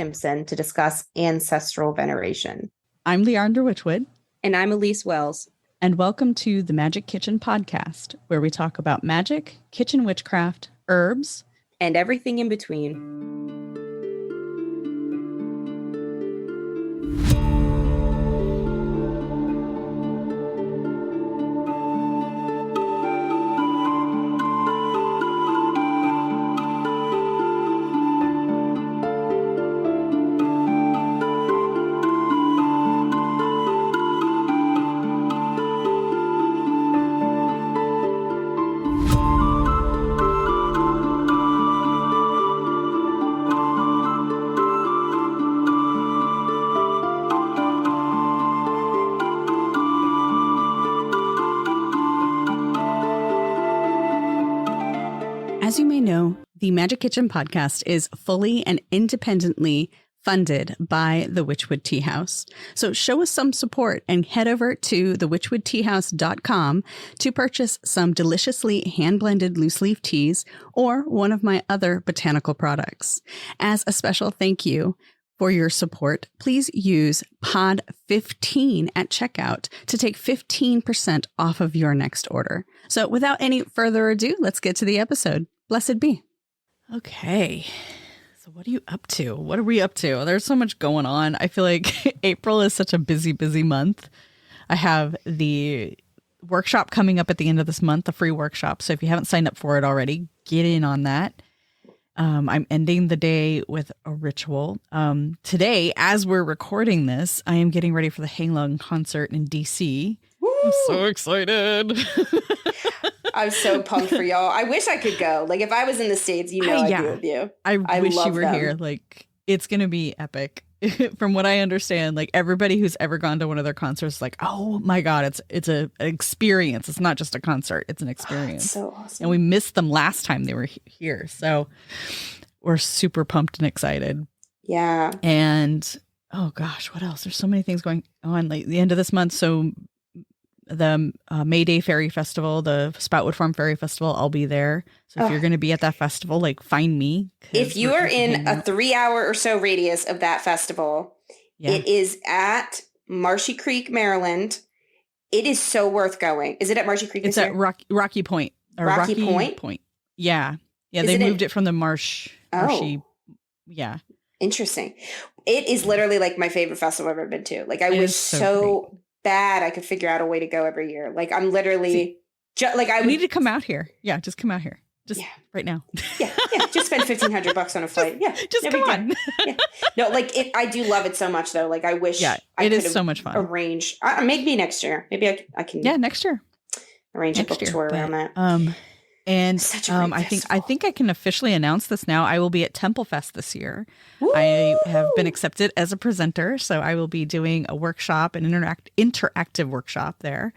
Stimpson to discuss ancestral veneration. I'm Leandra Witchwood. And I'm Elyse Welles. And welcome to the Magick Kitchen Podcast, where we talk about magic, kitchen witchcraft, herbs, and everything in between. As you may know, the Magick Kitchen Podcast is fully and independently funded by the Witchwood Tea House. So show us some support and head over to thewitchwoodteahouse.com to purchase some deliciously hand-blended loose-leaf teas or one of my other botanical products. As a special thank you for your support, please use POD 15 at checkout to take 15% off of your next order. So without any further ado, let's get to the episode. Blessed be. Okay. So what are you up to? What are we up to? There's so much going on. I feel like April is such a busy, busy month. I have the workshop coming up at the end of this month, the free workshop. So if you haven't signed up for it already, get in on that. I'm ending the day with a ritual. Today, as we're recording this, I am getting ready for the Hang concert in DC. Woo! I'm so excited. I'm so pumped for y'all. I wish I could go. Like, if I was in the States, I'd be with you. I wish you were here. Like, it's going to be epic. From what I understand, like, everybody who's ever gone to one of their concerts is like, oh my God, it's an experience. It's not just a concert. It's an experience. Oh, so awesome. And we missed them last time they were here. So we're super pumped and excited. Yeah. And, oh gosh, what else? There's so many things going on, like the end of this month. So the May Day Fairy Festival, the Spoutwood Farm Fairy Festival, I'll be there. So if you're going to be at that festival, like, find me. If you are in a 3-hour or so radius of that festival, It is at Marshy Creek, Maryland. It is so worth going. Is it at Marshy Creek? It's at Rocky Point. Rocky Point? Yeah. Yeah, they moved it from the Marshy. Yeah. Interesting. It is literally like my favorite festival I've ever been to. Like, I wish so bad I could figure out a way to go every year. Like, I'm literally I need to come out here. Yeah, just come out here. Just right now. Yeah. Just spend $1,500 on a flight. Yeah, just come on. Yeah. No, like, I do love it so much though. Like, I wish. Yeah, it is so much fun. Arrange maybe next year. Maybe I can. Yeah, next year. Arrange a book tour around that. And I think I can officially announce this now. I will be at Temple Fest this year. Woo! I have been accepted as a presenter, so I will be doing a workshop, an interactive workshop there.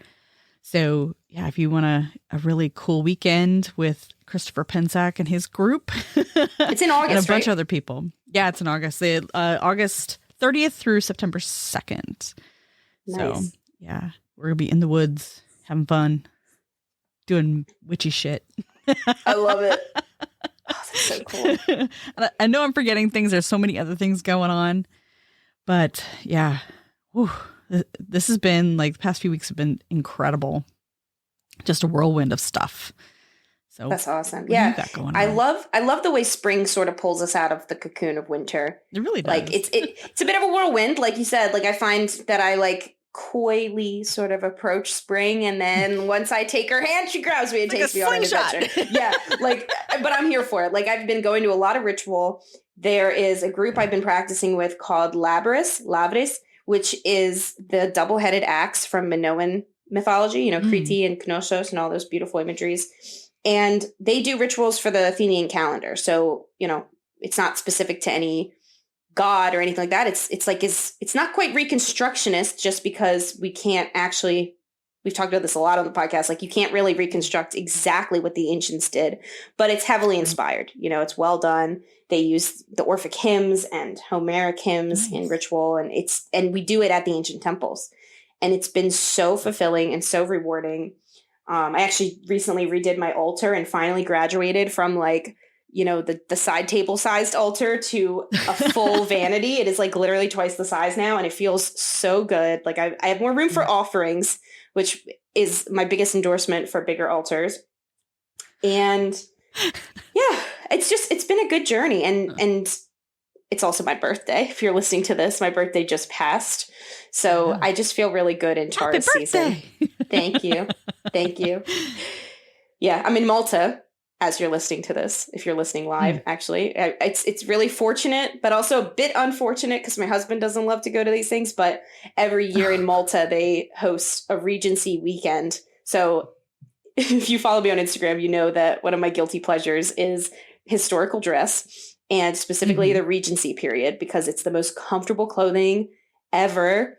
So yeah, if you want a really cool weekend with Christopher Pensack and his group, it's in August, and a bunch of other people. Yeah, it's in August. August 30th through September 2nd. Nice. So yeah, we're gonna be in the woods having fun, doing witchy shit. I love it. Oh, that's so cool. I know I'm forgetting things. There's so many other things going on, but yeah, this has been, like, the past few weeks have been incredible. Just a whirlwind of stuff. So that's awesome. Yeah, I love the way spring sort of pulls us out of the cocoon of winter. It really does. Like, it's a bit of a whirlwind, like you said. Like, I find that I like coyly sort of approach spring, and then once I take her hand, she grabs me and takes me on an adventure. Yeah, like, but I'm here for it. Like, I've been going to a lot of ritual. There is a group I've been practicing with called Labris, which is the double-headed axe from Minoan mythology, Kriti and Knossos and all those beautiful imageries. And they do rituals for the Athenian calendar. So, it's not specific to any god or anything like that. It's not quite Reconstructionist, just because we can't actually, we've talked about this a lot on the podcast, like, you can't really reconstruct exactly what the ancients did, but it's heavily inspired. It's well done. They use the Orphic hymns and Homeric hymns in ritual, and we do it at the ancient temples. And it's been so fulfilling and so rewarding. I actually recently redid my altar and finally graduated from, like, the side table sized altar to a full vanity. It is like literally twice the size now. And it feels so good. Like I have more room for offerings, which is my biggest endorsement for bigger altars. And yeah, it's been a good journey. And it's also my birthday. If you're listening to this, my birthday just passed. So I just feel really good in Taurus season. Thank you. Thank you. Yeah, I'm in Malta as you're listening to this. If you're listening live, actually, it's really fortunate, but also a bit unfortunate because my husband doesn't love to go to these things. But every year in Malta, they host a Regency weekend. So if you follow me on Instagram, you know that one of my guilty pleasures is historical dress. And specifically the Regency period, because it's the most comfortable clothing ever,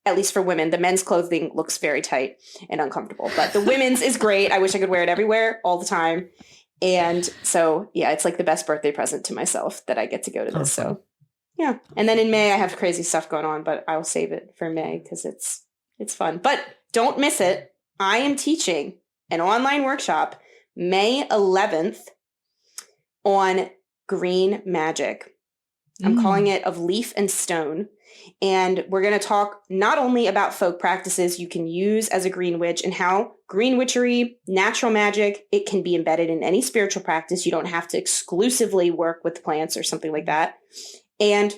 at least for women. The men's clothing looks very tight and uncomfortable, but the women's is great. I wish I could wear it everywhere all the time. And so, yeah, it's like the best birthday present to myself that I get to go to this. So, yeah. And then in May, I have crazy stuff going on, but I'll save it for May because it's fun. But don't miss it. I am teaching an online workshop May 11th on green magic. I'm calling it Of Leaf and Stone. And we're going to talk not only about folk practices you can use as a green witch and how green witchery, natural magic, it can be embedded in any spiritual practice. You don't have to exclusively work with plants or something like that. And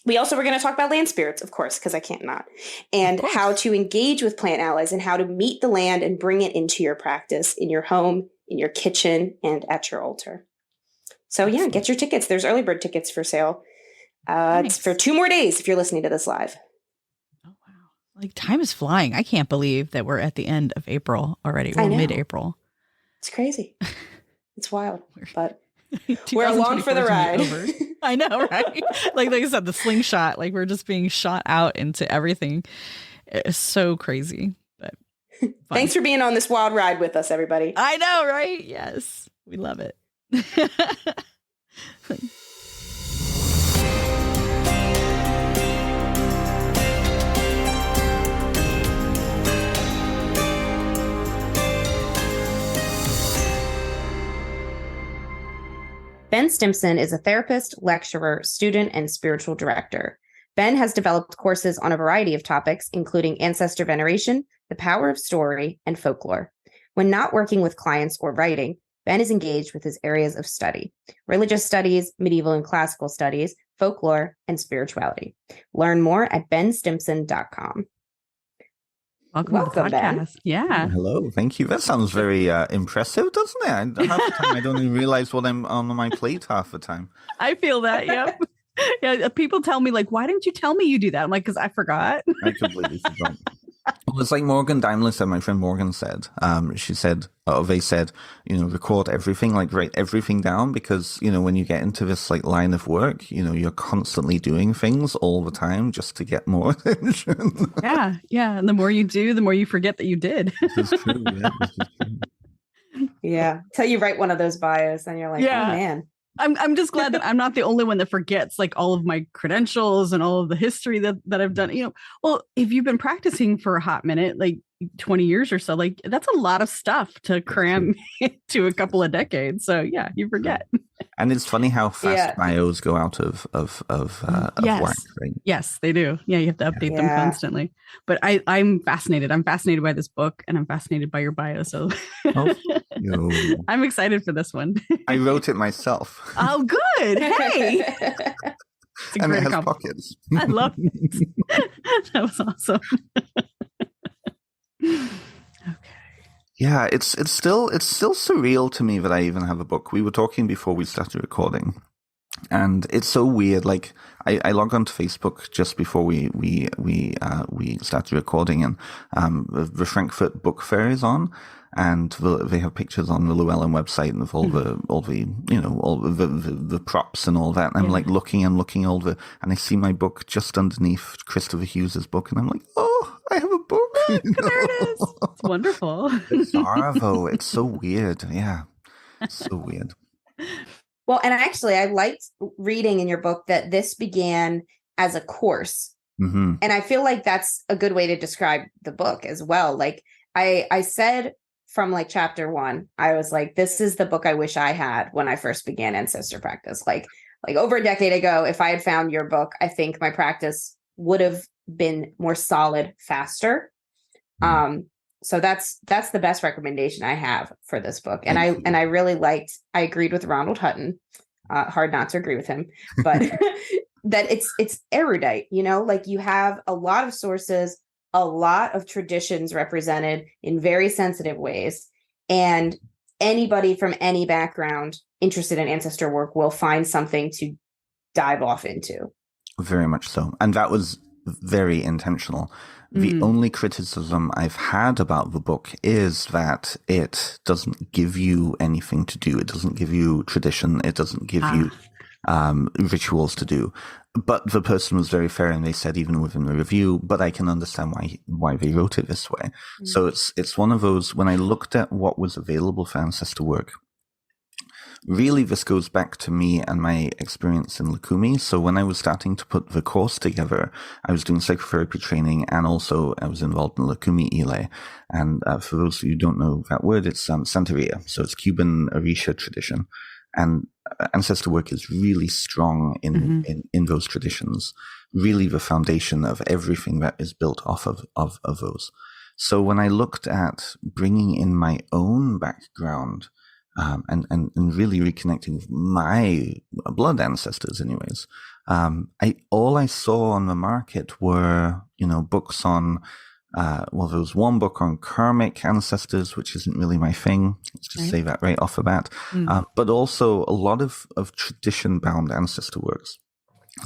we also were going to talk about land spirits, of course, because I can't not. And how to engage with plant allies and how to meet the land and bring it into your practice in your home, in your kitchen, and at your altar. So yeah, get your tickets. There's early bird tickets for sale. Nice. It's for 2 more days if you're listening to this live. Oh, wow. Like time is flying. I can't believe that we're at the end of April already. We're mid-April. It's crazy. It's wild, but we're along for the ride. I know, right? like I said, the slingshot, like we're just being shot out into everything. It's so crazy. But thanks for being on this wild ride with us, everybody. I know, right? Yes. We love it. Ben Stimpson is a therapist, lecturer, student, and spiritual director. Ben has developed courses on a variety of topics, including ancestor veneration, the power of story, and folklore. When not working with clients or writing, Ben is engaged with his areas of study: religious studies, medieval and classical studies, folklore, and spirituality. Learn more at benstimpson.com. Welcome to the podcast. Ben. Yeah. Hello. Thank you. That sounds very impressive, doesn't it? Half the time I don't even realize what I'm on my plate half the time. I feel that. Yep. Yeah. People tell me like, why didn't you tell me you do that? I'm like, because I forgot. I completely forgot. Well, it's like Morgan Daimler said, my friend Morgan said, she said, they said, record everything, like write everything down, because, when you get into this like line of work, you're constantly doing things all the time just to get more attention. Yeah. Yeah. And the more you do, the more you forget that you did. This is true. Yeah, this is true. Yeah. Till you write one of those bios and you're like, oh man. I'm just glad that I'm not the only one that forgets like all of my credentials and all of the history that I've done. Well, if you've been practicing for a hot minute, like 20 years or so, like that's a lot of stuff to cram into a couple of decades. So yeah, you forget. And it's funny how fast bios go out of whack, right? Yes, they do. Yeah, you have to update them constantly. But I'm fascinated. I'm fascinated by this book, and I'm fascinated by your bio. So I'm excited for this one. I wrote it myself. Oh, good. Hey. And it has pockets. I love it. That was awesome. Okay. Yeah, it's still surreal to me that I even have a book. We were talking before we started recording, and it's so weird. Like I logged onto Facebook just before we started recording, and the Frankfurt Book Fair is on, and they have pictures on the Llewellyn website and of all the props and all that. And I'm like looking and I see my book just underneath Christopher Hughes's book, and I'm like, oh, I have a book. There it is. It's wonderful. Bizarre, though. It's so weird. Yeah, it's so weird. Well, and I liked reading in your book that this began as a course. Mm-hmm. And I feel like that's a good way to describe the book as well. Like I said from like chapter 1, I was like, this is the book I wish I had when I first began ancestor practice. Like over a decade ago, if I had found your book, I think my practice would have been more solid faster. So that's the best recommendation I have for this book. And I really I agreed with Ronald Hutton. Hard not to agree with him, but that it's erudite, you know, like you have a lot of sources, a lot of traditions represented in very sensitive ways. And anybody from any background interested in ancestor work will find something to dive off into. Very much so. And that was very intentional. The only criticism I've had about the book is that it doesn't give you anything to do. It doesn't give you tradition. It doesn't give you rituals to do. But the person was very fair, and they said even within the review, but I can understand why they wrote it this way. So it's one of those, when I looked at what was available for ancestor work, really, this goes back to me and my experience in Lukumi. So when I was starting to put the course together, I was doing psychotherapy training, and also I was involved in Lukumi Ile. And for those who don't know that word, it's Santeria. So it's Cuban Orisha tradition. And ancestor work is really strong in those traditions, really the foundation of everything that is built off of those. So when I looked at bringing in my own background, and really reconnecting with my blood ancestors anyways. All I saw on the market were, books on, there was one book on karmic ancestors, which isn't really my thing. Let's just say that right off the bat. But also a lot of tradition-bound ancestor works.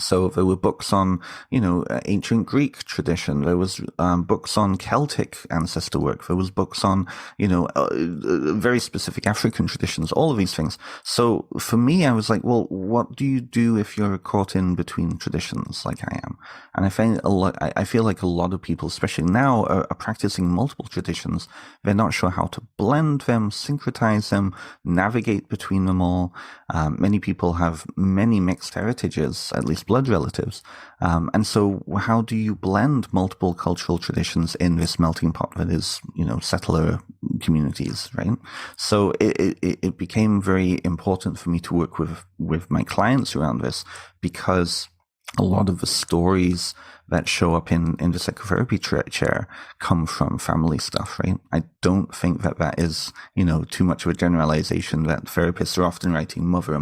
So there were books on, ancient Greek tradition. There was books on Celtic ancestor work. There was books on, very specific African traditions, all of these things. So for me, I was like, well, what do you do if you're caught in between traditions like I am? And I feel like a lot of people, especially now, are practicing multiple traditions. They're not sure how to blend them, syncretize them, navigate between them all. Many people have many mixed heritages, at least blood relatives. And so how do you blend multiple cultural traditions in this melting pot that is, settler communities, right? So it became very important for me to work with my clients around this, because a lot of the stories that show up in the psychotherapy chair come from family stuff, right? I don't think that is, too much of a generalization that therapists are often writing mother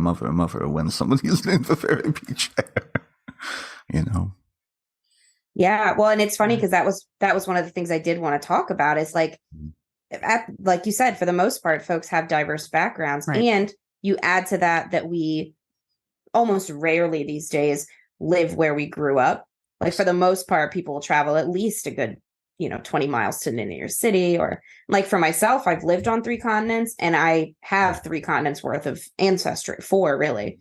when somebody is in the therapy chair, Yeah. Well, and it's funny because that was one of the things I did want to talk about is like you said, for the most part, folks have diverse backgrounds, right. And you add to that we almost rarely these days live where we grew up. Like for the most part, people will travel at least a good, 20 miles to the nearest city. Or like for myself, I've lived on 3 continents, and I have 3 continents worth of ancestry, 4 really.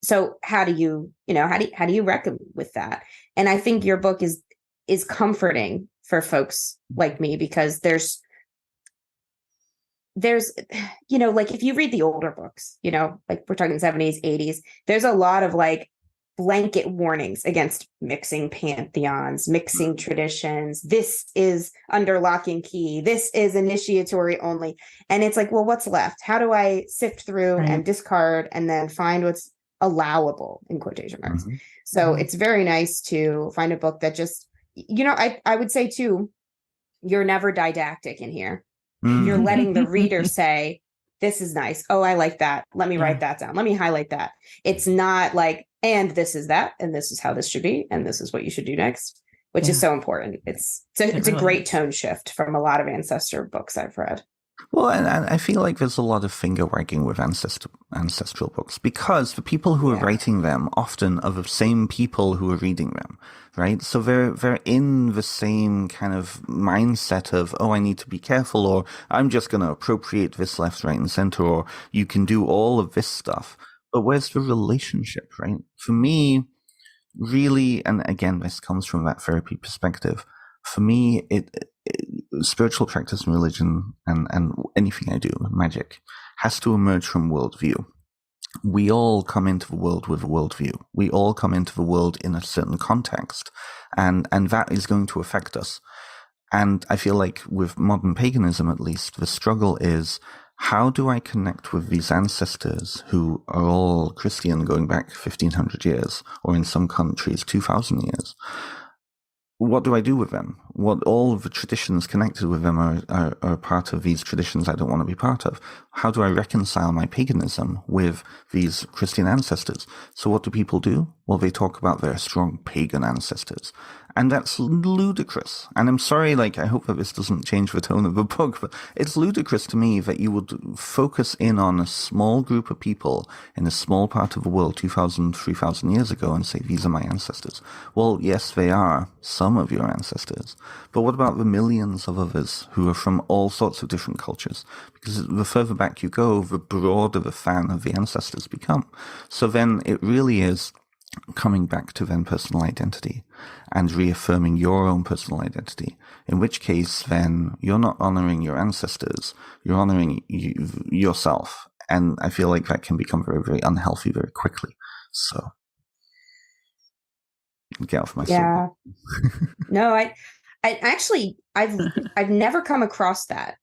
So how do you reckon with that? And I think your book is comforting for folks like me, because there's, like if you read the older books, like we're talking 70s, 80s, there's a lot of like blanket warnings against mixing pantheons, mixing traditions. This is under lock and key. This is initiatory only. And it's like, well, what's left? How do I sift through and discard and then find what's allowable in quotation marks? So it's very nice to find a book that just, I would say too, you're never didactic in here. You're letting the reader say, this is nice. Oh, I like that. Let me write that down. Let me highlight that. It's not like, and this is that, and this is how this should be, and this is what you should do next, which is so important. It's a great tone shift from a lot of ancestor books I've read. Well, and I feel like there's a lot of finger wagging with ancestral books, because the people who are writing them often are the same people who are reading them, right? So they're in the same kind of mindset of, oh, I need to be careful, or I'm just going to appropriate this left, right, and center, or you can do all of this stuff. But where's the relationship, right? For me, really, and again, this comes from that therapy perspective. For me, spiritual practice and religion and anything I do, magic, has to emerge from worldview. We all come into the world with a worldview. We all come into the world in a certain context, and that is going to affect us. And I feel like with modern paganism, at least, the struggle is, how do I connect with these ancestors who are all Christian going back 1,500 years, or in some countries 2,000 years? What do I do with them? What all of the traditions connected with them are part of these traditions I don't want to be part of. How do I reconcile my paganism with these Christian ancestors? So what do people do? Well, they talk about their strong pagan ancestors. And that's ludicrous. And I'm sorry, I hope that this doesn't change the tone of the book, but it's ludicrous to me that you would focus in on a small group of people in a small part of the world 2,000, 3,000 years ago and say, these are my ancestors. Well, yes, they are some of your ancestors. But what about the millions of others who are from all sorts of different cultures? Because the further back you go, the broader the fan of the ancestors become. So then it really is coming back to then personal identity and reaffirming your own personal identity, in which case then you're not honoring your ancestors, you're honoring yourself. And I feel like that can become very, very unhealthy very quickly. So get off my soapbox. No, I've never come across that.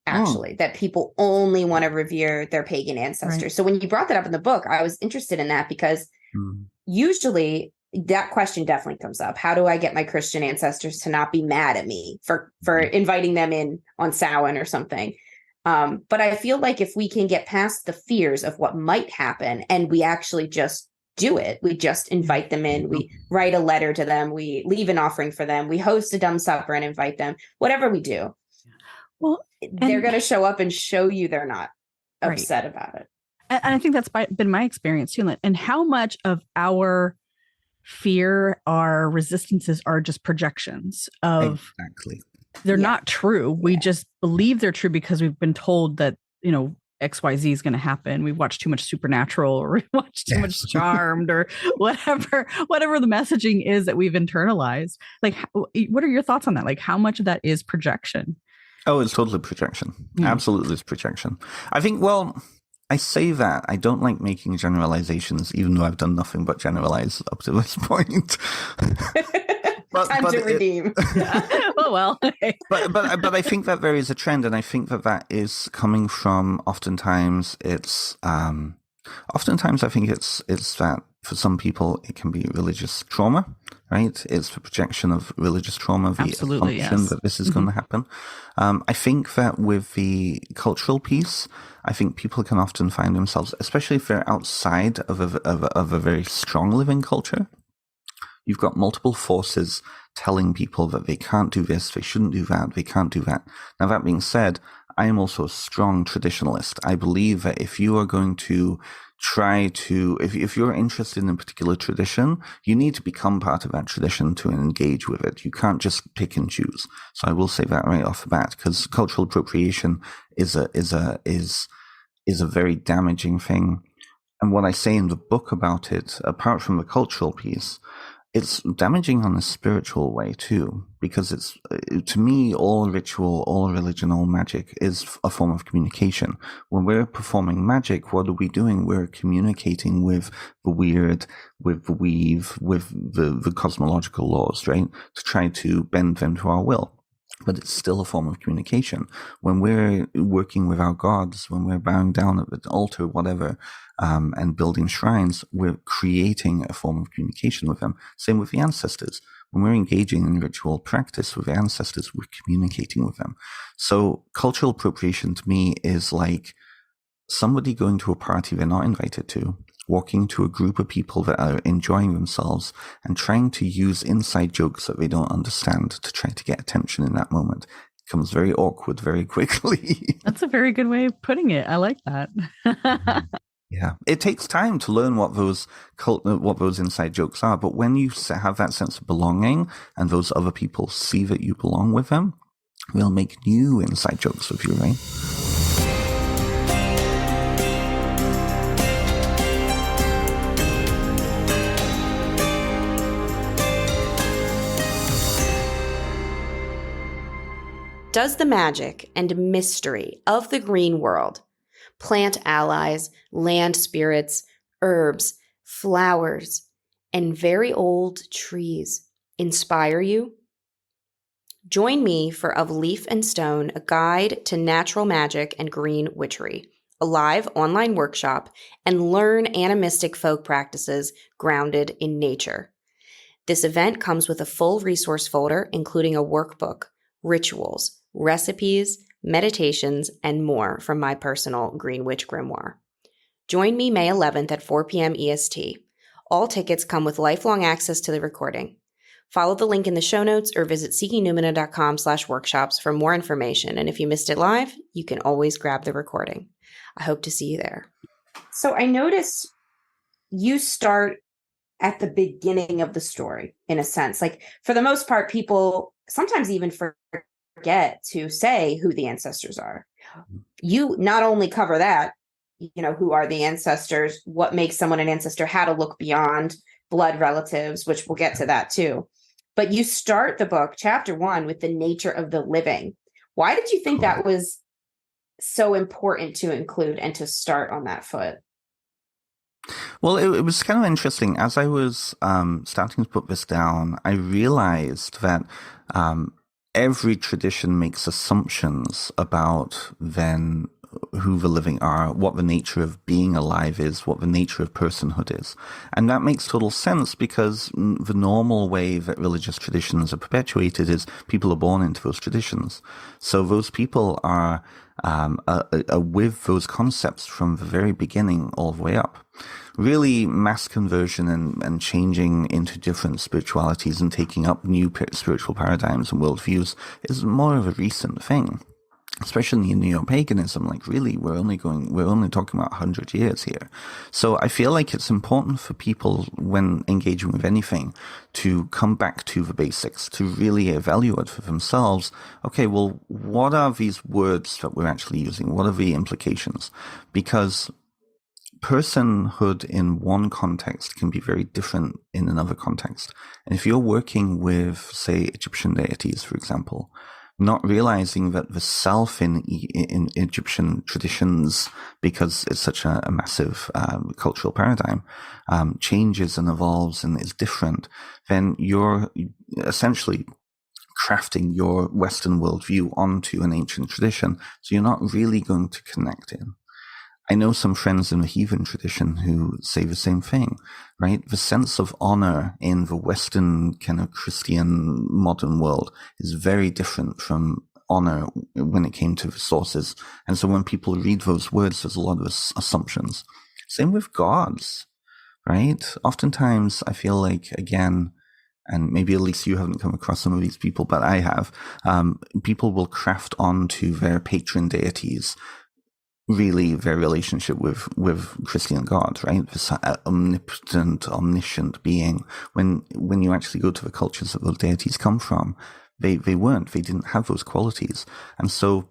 That people only want to revere their pagan ancestors. Right. So when you brought that up in the book, I was interested in that because usually that question definitely comes up. How do I get my Christian ancestors to not be mad at me for inviting them in on Samhain or something? But I feel like if we can get past the fears of what might happen and we actually just do it, we just invite them in, we write a letter to them, we leave an offering for them, we host a dumb supper and invite them, whatever we do. Well, they're going to show up and show you they're not upset about it. And I think that's been my experience too. And how much of our fear, our resistances are just projections of they're not true. We just believe they're true because we've been told that, XYZ is going to happen. We've watched too much Supernatural, or we watched too much Charmed, or whatever the messaging is that we've internalized. What are your thoughts on that? How much of that is projection? Oh, it's totally projection. Absolutely, it's projection. I think, I say that. I don't like making generalizations, even though I've done nothing but generalize up to this point. Time to redeem. Well. but I think that there is a trend, and I think that is coming from oftentimes I think it's that for some people it can be religious trauma, right? It's the projection of religious trauma, the assumption that this is going to happen. I think that with the cultural piece, I think people can often find themselves, especially if they're outside of a very strong living culture. You've got multiple forces telling people that they can't do this, they shouldn't do that, they can't do that. Now, that being said, I am also a strong traditionalist. I believe that if you are going to if you're interested in a particular tradition, you need to become part of that tradition to engage with it. You can't just pick and choose. So I will say that right off the bat, because cultural appropriation is a very damaging thing. And what I say in the book about it, apart from the cultural piece, it's damaging on a spiritual way too, because it's, to me, all ritual, all religion, all magic is a form of communication. When we're performing magic, what are we doing? We're communicating with the weird, with the weave, with the cosmological laws, right? To try to bend them to our will. But it's still a form of communication. When we're working with our gods, when we're bowing down at the altar, whatever, and building shrines, we're creating a form of communication with them. Same with the ancestors. When we're engaging in ritual practice with the ancestors, we're communicating with them. So cultural appropriation to me is like somebody going to a party they're not invited to, walking to a group of people that are enjoying themselves and trying to use inside jokes that they don't understand to try to get attention in that moment. It becomes very awkward very quickly. That's a very good way of putting it. I like that. Yeah, it takes time to learn what those inside jokes are. But when you have that sense of belonging and those other people see that you belong with them, they'll make new inside jokes with you, right? Does the magic and mystery of the green world, plant allies, land spirits, herbs, flowers, and very old trees inspire you? Join me for Of Leaf and Stone, a guide to natural magic and green witchery, a live online workshop, and learn animistic folk practices grounded in nature. This event comes with a full resource folder, including a workbook, rituals, recipes, meditations, and more from my personal Green Witch Grimoire. Join me May 11th at 4 p.m. EST. All tickets come with lifelong access to the recording. Follow the link in the show notes or visit seekingnumina.com/workshops for more information. And if you missed it live, you can always grab the recording. I hope to see you there. So I noticed you start at the beginning of the story, in a sense. Like, for the most part, people sometimes even forget to say who the ancestors are. You not only cover that, who are the ancestors, what makes someone an ancestor, how to look beyond blood relatives, which we'll get to that too. But you start the book, chapter 1, with the nature of the living. Why did you think that was so important to include and to start on that foot? Well, it was kind of interesting. As I was starting to put this down, I realized that every tradition makes assumptions about then who the living are, what the nature of being alive is, what the nature of personhood is. And that makes total sense, because the normal way that religious traditions are perpetuated is people are born into those traditions. So those people are with those concepts from the very beginning all the way up. Really, mass conversion and changing into different spiritualities and taking up new spiritual paradigms and worldviews is more of a recent thing. Especially in neo-paganism, like, really, we're only talking about 100 years here. So I feel like it's important for people, when engaging with anything, to come back to the basics, to really evaluate for themselves, okay, well, what are these words that we're actually using? What are the implications? Because personhood in one context can be very different in another context. And if you're working with, say, Egyptian deities, for example, not realizing that the self in Egyptian traditions, because it's such a massive cultural paradigm, changes and evolves and is different, then you're essentially crafting your Western worldview onto an ancient tradition. So you're not really going to connect in. I know some friends in the heathen tradition who say the same thing, right? The sense of honor in the Western kind of Christian modern world is very different from honor when it came to the sources. And so when people read those words, there's a lot of assumptions. Same with gods, right? Oftentimes I feel like, again, and maybe at least you haven't come across some of these people, but I have, people will craft onto their patron deities really their relationship with Christian God, right? This omnipotent, omniscient being. When you actually go to the cultures that those deities come from, they didn't have those qualities. And so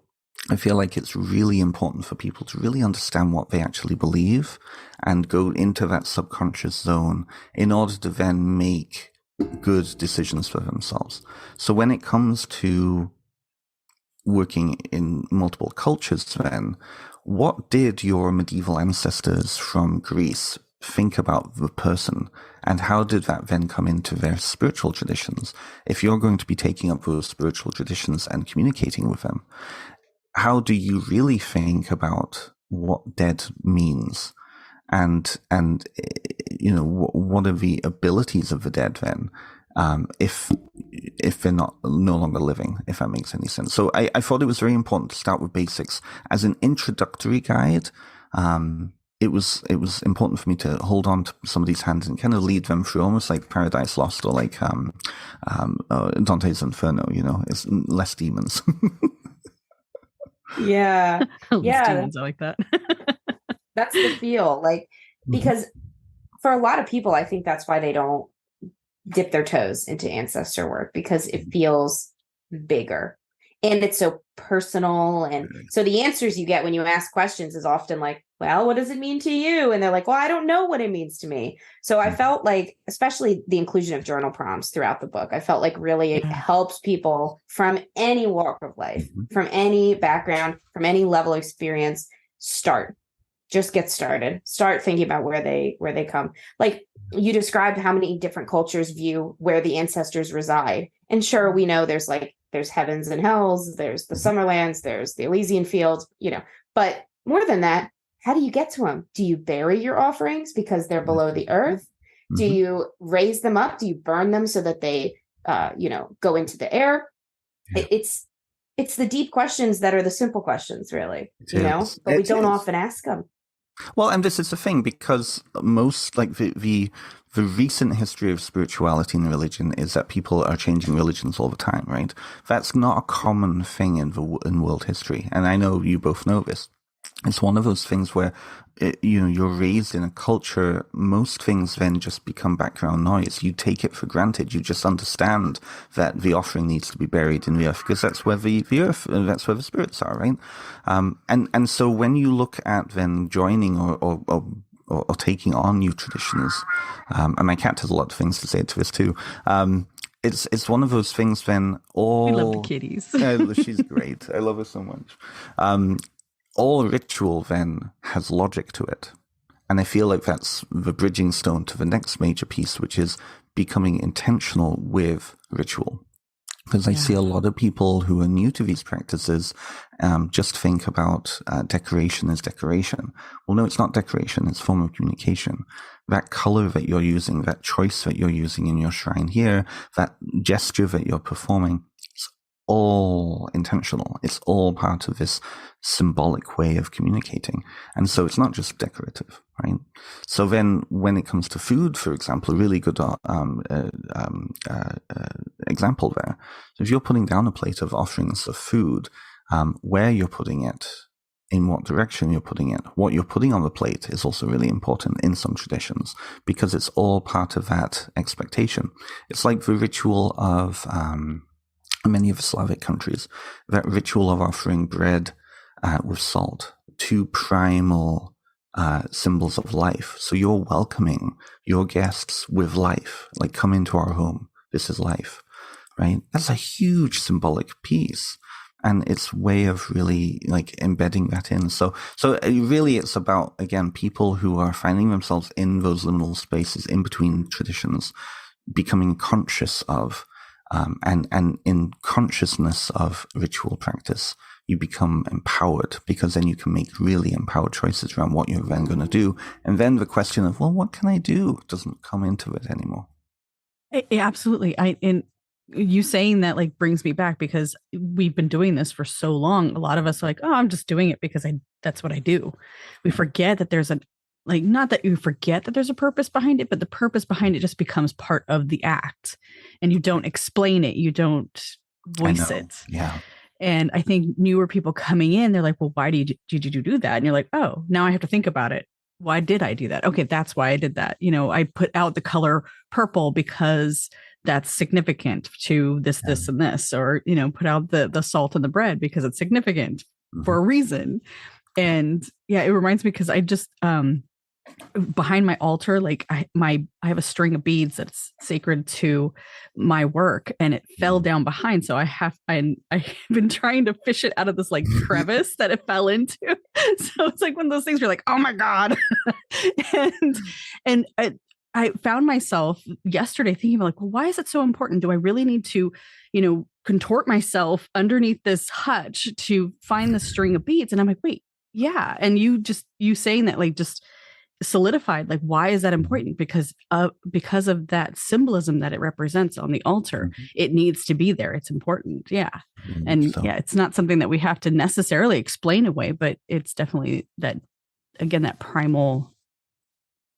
I feel like it's really important for people to really understand what they actually believe and go into that subconscious zone in order to then make good decisions for themselves. So when it comes to working in multiple cultures, then what did your medieval ancestors from Greece think about the person, and how did that then come into their spiritual traditions? If you're going to be taking up those spiritual traditions and communicating with them, how do you really think about what dead means? And what are the abilities of the dead then? If they're no longer living, if that makes any sense. So I thought it was very important to start with basics as an introductory guide. It was important for me to hold on to somebody's hand and kind of lead them through, almost like Paradise Lost or like Dante's Inferno. It's less demons. Yeah, Demons, I like that. That's the feel, like, because for a lot of people, I think that's why they don't dip their toes into ancestor work, because it feels bigger and it's so personal. And so the answers you get when you ask questions is often like, well, what does it mean to you? And they're like, well, I don't know what it means to me. So I felt like, especially the inclusion of journal prompts throughout the book, I felt like really it helps people from any walk of life, from any background, from any level of experience, just get started, start thinking about where they come. Like, you described how many different cultures view where the ancestors reside. And sure, we know there's there's heavens and hells, there's the Summerlands, there's the Elysian fields, but more than that, how do you get to them? Do you bury your offerings because they're below the earth? Do you raise them up? Do you burn them so that they, go into the air? Yeah. It's the deep questions that are the simple questions, really, but we don't often ask them. Well, and this is the thing, because most, like, the recent history of spirituality and religion is that people are changing religions all the time, right? That's not a common thing in world history, and I know you both know this. It's one of those things where, you're raised in a culture, most things then just become background noise. You take it for granted. You just understand that the offering needs to be buried in the earth because that's where the earth, that's where the spirits are, right? And so when you look at then joining or taking on new traditions, and my cat has a lot of things to say to this too, it's one of those things then all... We love the kitties. She's great. I love her so much. All ritual then has logic to it. And I feel like that's the bridging stone to the next major piece, which is becoming intentional with ritual. Because I see a lot of people who are new to these practices just think about decoration as decoration. Well, no, it's not decoration. It's a form of communication. That color that you're using, that choice that you're using in your shrine here, that gesture that you're performing, it's all intentional. It's all part of this symbolic way of communicating. And so it's not just decorative, right? So then when it comes to food, for example, a really good example there. So if you're putting down a plate of offerings of food, where you're putting it, in what direction you're putting it, what you're putting on the plate is also really important in some traditions because it's all part of that expectation. It's like the ritual of many of the Slavic countries, that ritual of offering bread with salt, two primal symbols of life. So you're welcoming your guests with life, like, come into our home. This is life, right? That's a huge symbolic piece. And it's way of really, like, embedding that in. So really it's about, again, people who are finding themselves in those liminal spaces in between traditions, becoming conscious of, and in consciousness of ritual practice, you become empowered, because then you can make really empowered choices around what you're then going to do. And then the question of, well, what can I do, doesn't come into it anymore. Absolutely. And you saying that, like, brings me back, because we've been doing this for so long. A lot of us are like, oh, I'm just doing it because that's what I do. We forget that there's not that you forget that there's a purpose behind it, but the purpose behind it just becomes part of the act, and you don't explain it. You don't voice it. Yeah. And I think newer people coming in, they're like, well, why did you do that? And you're like, oh, now I have to think about it. Why did I do that? Okay, that's why I did that. I put out the color purple because that's significant to this, and this, or, put out the salt in the bread because it's significant for a reason. And yeah, it reminds me, because I just, behind my altar, like I have a string of beads that's sacred to my work, and it fell down behind. So I've been trying to fish it out of this, like, crevice that it fell into. So it's like one of those things where you're like, oh my God. and I found myself yesterday thinking, like, well, why is it so important? Do I really need to, contort myself underneath this hutch to find the string of beads? And I'm like, wait, yeah. And you saying that, like, just solidified, like, why is that important? Because of that symbolism that it represents on the altar. It needs to be there. It's important. Yeah. And it's not something that we have to necessarily explain away, but it's definitely that, again, that primal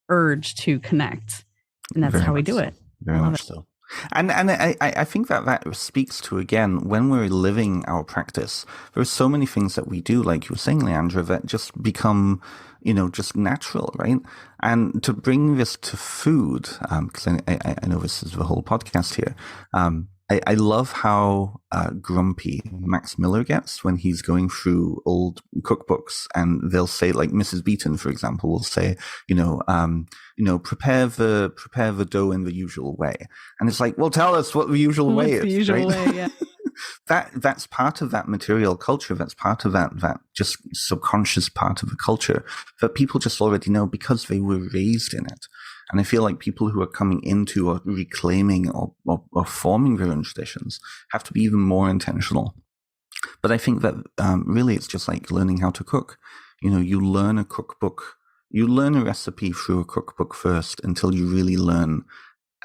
urge to connect. And that's how we do it. Very much so. And I think that speaks to, again, when we're living our practice, there's so many things that we do, like you were saying, Leandra, that just become, just natural, right? And to bring this to food, because I know this is the whole podcast here, I love how grumpy Max Miller gets when he's going through old cookbooks, and they'll say, like, Mrs. Beaton, for example, will say, prepare the dough in the usual way, and it's like, well, tell us what the usual way is. The usual way, yeah. That's part of that material culture. That's part of that just subconscious part of the culture that people just already know because they were raised in it. And I feel like people who are coming into or reclaiming or forming their own traditions have to be even more intentional. But I think that really it's just like learning how to cook. You know, you learn a cookbook, you learn a recipe through a cookbook first until you really learn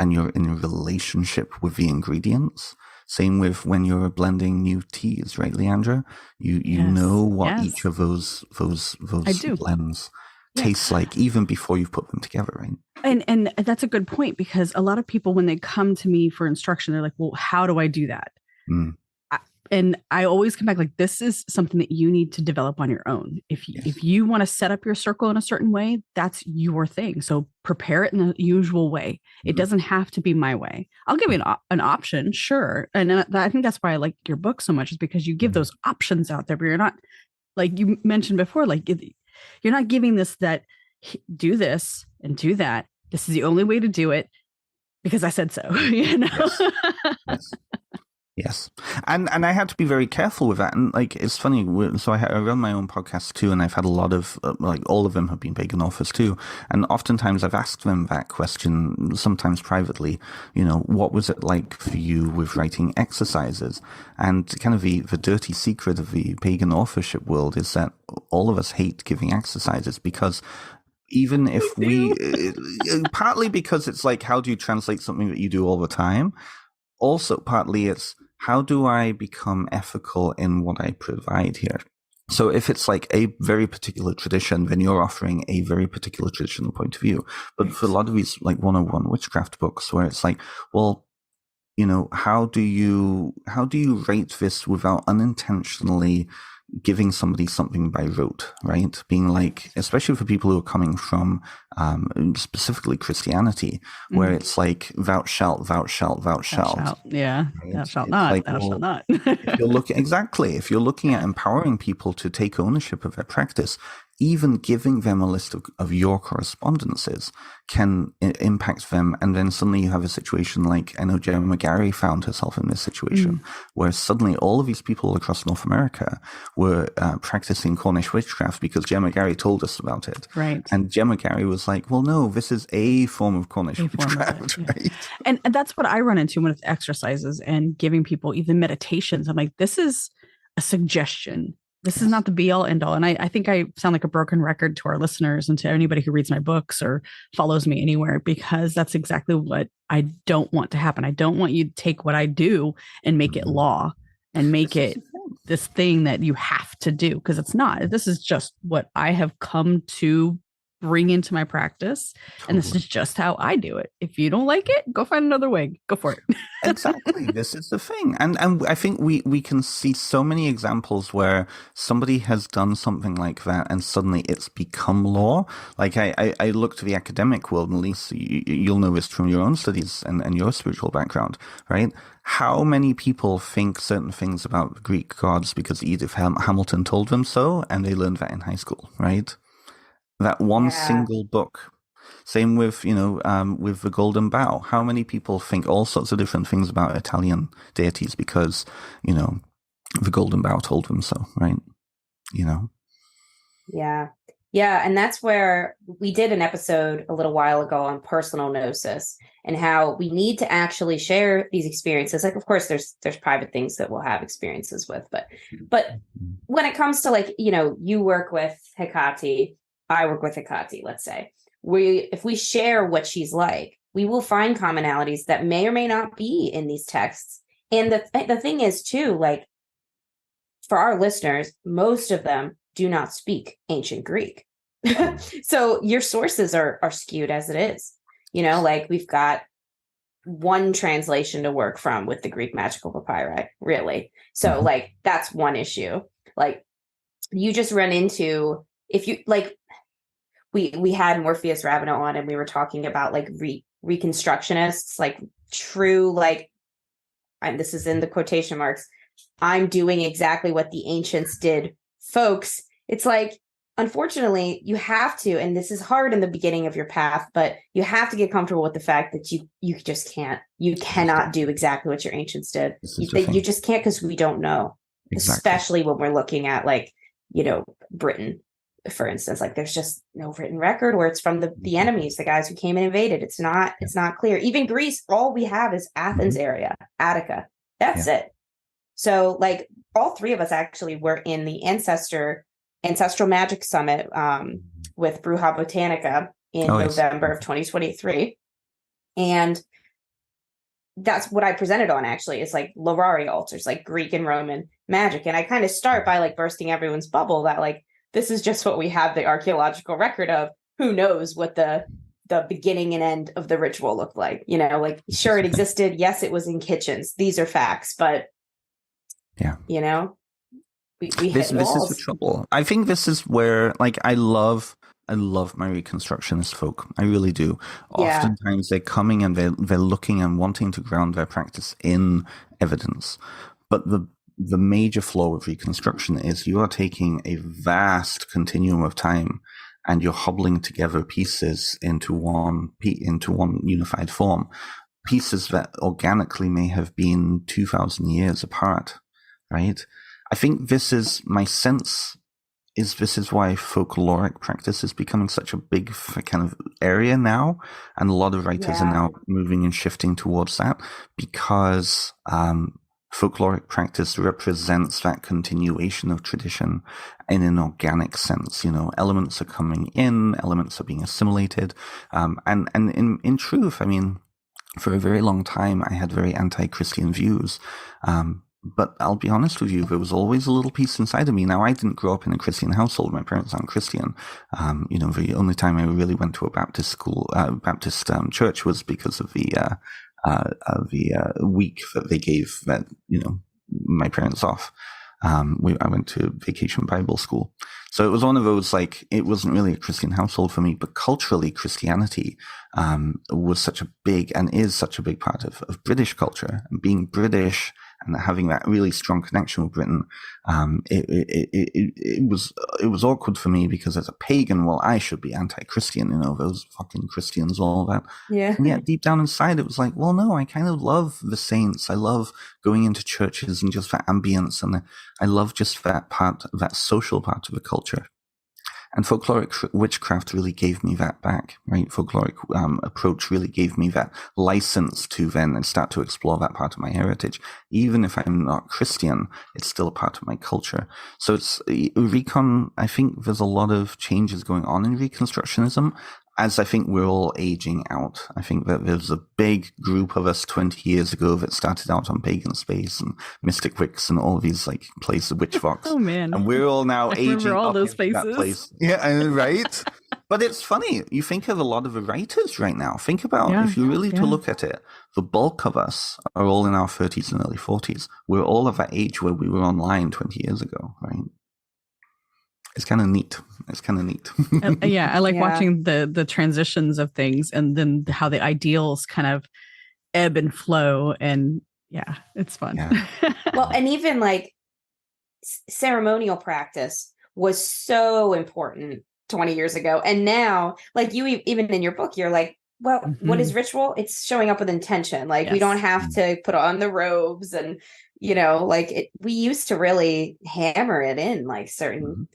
and you're in a relationship with the ingredients. Same with when you're blending new teas, right, Leandra? You know what each of those blends tastes like even before you've put them together, right? And that's a good point, because a lot of people, when they come to me for instruction, they're like, well, how do I do that? And I always come back like, this is something that you need to develop on your own. If you want to set up your circle in a certain way, that's your thing. So prepare it in the usual way. It doesn't have to be my way. I'll give you an option, sure. And I think that's why I like your book so much, is because you give those options out there, but you're not, like you mentioned before, like you're not giving this that do this and do that. This is the only way to do it because I said so, you know? Yes. And I had to be very careful with that. And like, it's funny. So I run my own podcast too, and I've had a lot of, like, all of them have been pagan authors too. And oftentimes I've asked them that question, sometimes privately, you know, what was it like for you with writing exercises? And kind of the dirty secret of the pagan authorship world is that all of us hate giving exercises, because even if we, partly because it's like, how do you translate something that you do all the time? Also, partly it's, how do I become ethical in what I provide here? So if it's like a very particular tradition, then you're offering a very particular traditional point of view. But for a lot of these like 101 witchcraft books, where it's like, well, you know, how do you rate this without unintentionally giving somebody something by rote, right? Being like, especially for people who are coming from specifically Christianity, where it's like, thou shalt. Yeah, right? Thou shalt not, like, thou shalt not. If you're looking at empowering people to take ownership of their practice, even giving them a list of your correspondences can impact them. And then suddenly you have a situation like, I know Gemma Gary found herself in this situation, where suddenly all of these people across North America were practicing Cornish witchcraft because Gemma Gary told us about it. Right. And Gemma Gary was like, well, no, this is a form of Cornish witchcraft. Right? And that's what I run into with exercises and giving people even meditations. I'm like, this is a suggestion. This is not the be all end all. And I think I sound like a broken record to our listeners and to anybody who reads my books or follows me anywhere, because that's exactly what I don't want to happen. I don't want you to take what I do and make it law and make it this thing that you have to do, because it's not. This is just what I have come to bring into my practice. And this is just how I do it. If you don't like it, go find another way. Go for it. Exactly. This is the thing. And I think we can see so many examples where somebody has done something like that and suddenly it's become law. Like I look to the academic world, and Elyse, you'll know this from your own studies and your spiritual background, right? How many people think certain things about the Greek gods because Edith Hamilton told them so, and they learned that in high school, right? That one single book. Same with, with the Golden Bough. How many people think all sorts of different things about Italian deities because, the Golden Bough told them so, right? Yeah. Yeah. And that's where we did an episode a little while ago on personal gnosis and how we need to actually share these experiences. Like, of course, there's private things that we'll have experiences with, but when it comes to, like, you work with Hecate, I work with Hecate, let's say. If we share what she's like, we will find commonalities that may or may not be in these texts. And the thing is, too, like, for our listeners, most of them do not speak ancient Greek. So your sources are skewed as it is. Like, we've got one translation to work from with the Greek magical papyri, really. So, like, that's one issue. Like, you just run into, if you, like, we had Morpheus Ravenel on, and we were talking about, like, reconstructionists, like, true, like, this is in the quotation marks, I'm doing exactly what the ancients did, folks. It's like, unfortunately, you have to, and this is hard in the beginning of your path, but you have to get comfortable with the fact that you just can't, you cannot do exactly what your ancients did. You just can't, because we don't know, especially when we're looking at, like, Britain. for instance, like there's just no written record where it's from the enemies, the guys who came and invaded. It's not clear. Even Greece, all we have is Athens area, Attica. That's it. So like all three of us actually were in the Ancestral Magic Summit with Bruja Botanica in November of 2023. And that's what I presented on, actually. It's like Larari altars, like Greek and Roman magic. And I kind of start by like bursting everyone's bubble that like, this is just what we have the archaeological record of. Who knows what the beginning and end of the ritual looked like? You know, like, sure, it existed. Yes, it was in kitchens. These are facts, but you know, this is the trouble. I think this is where, like, I love my Reconstructionist folk. I really do. Oftentimes they're coming and they're looking and wanting to ground their practice in evidence. But the major flaw with Reconstruction is you are taking a vast continuum of time and you're hobbling together pieces into one unified form. Pieces that organically may have been 2,000 years apart, right? I think this is my sense. This is why folkloric practice is becoming such a big kind of area now, and a lot of writers are now moving and shifting towards that, because folkloric practice represents that continuation of tradition in an organic sense. You know, elements are coming in, elements are being assimilated, and in truth, I mean, for a very long time, I had very anti-Christian views. But I'll be honest with you, there was always a little piece inside of me. Now, I didn't grow up in a Christian household. My parents aren't Christian. You know, the only time I really went to a Baptist church was because of the week that they gave that, you know, my parents off. I went to vacation Bible school. So it was one of those, like, it wasn't really a Christian household for me, but culturally Christianity was such a big and is such a big part of British culture, and being British and having that really strong connection with Britain. It was awkward for me, because as a pagan, well, I should be anti-Christian, you know, those fucking Christians, all that. Yeah. And yet deep down inside, it was like, well, no, I kind of love the saints. I love going into churches and just that ambience. And I love just that part, that social part of the culture. And folkloric witchcraft really gave me that back, right? Folkloric approach really gave me that license to then start to explore that part of my heritage. Even if I'm not Christian, it's still a part of my culture. So it's I think there's a lot of changes going on in Reconstructionism, as I think we're all aging out. I think that there's a big group of us 20 years ago that started out on Pagan Space and Mystic Wicks and all these like places, Witchvox. Oh man! And we're all now aging all up those into that place. Yeah, right. But it's funny. You think of a lot of the writers right now. Think about if you really to look at it, the bulk of us are all in our 30s and early 40s. We're all of that age where we were online 20 years ago, right? It's kind of neat. I like watching the transitions of things, and then how the ideals kind of ebb and flow, and it's fun. Yeah. Well, and even like ceremonial practice was so important 20 years ago. And now, like you, even in your book, you're like, well, what is ritual? It's showing up with intention. Like we don't have to put on the robes, and, you know, like we used to really hammer it in, like certain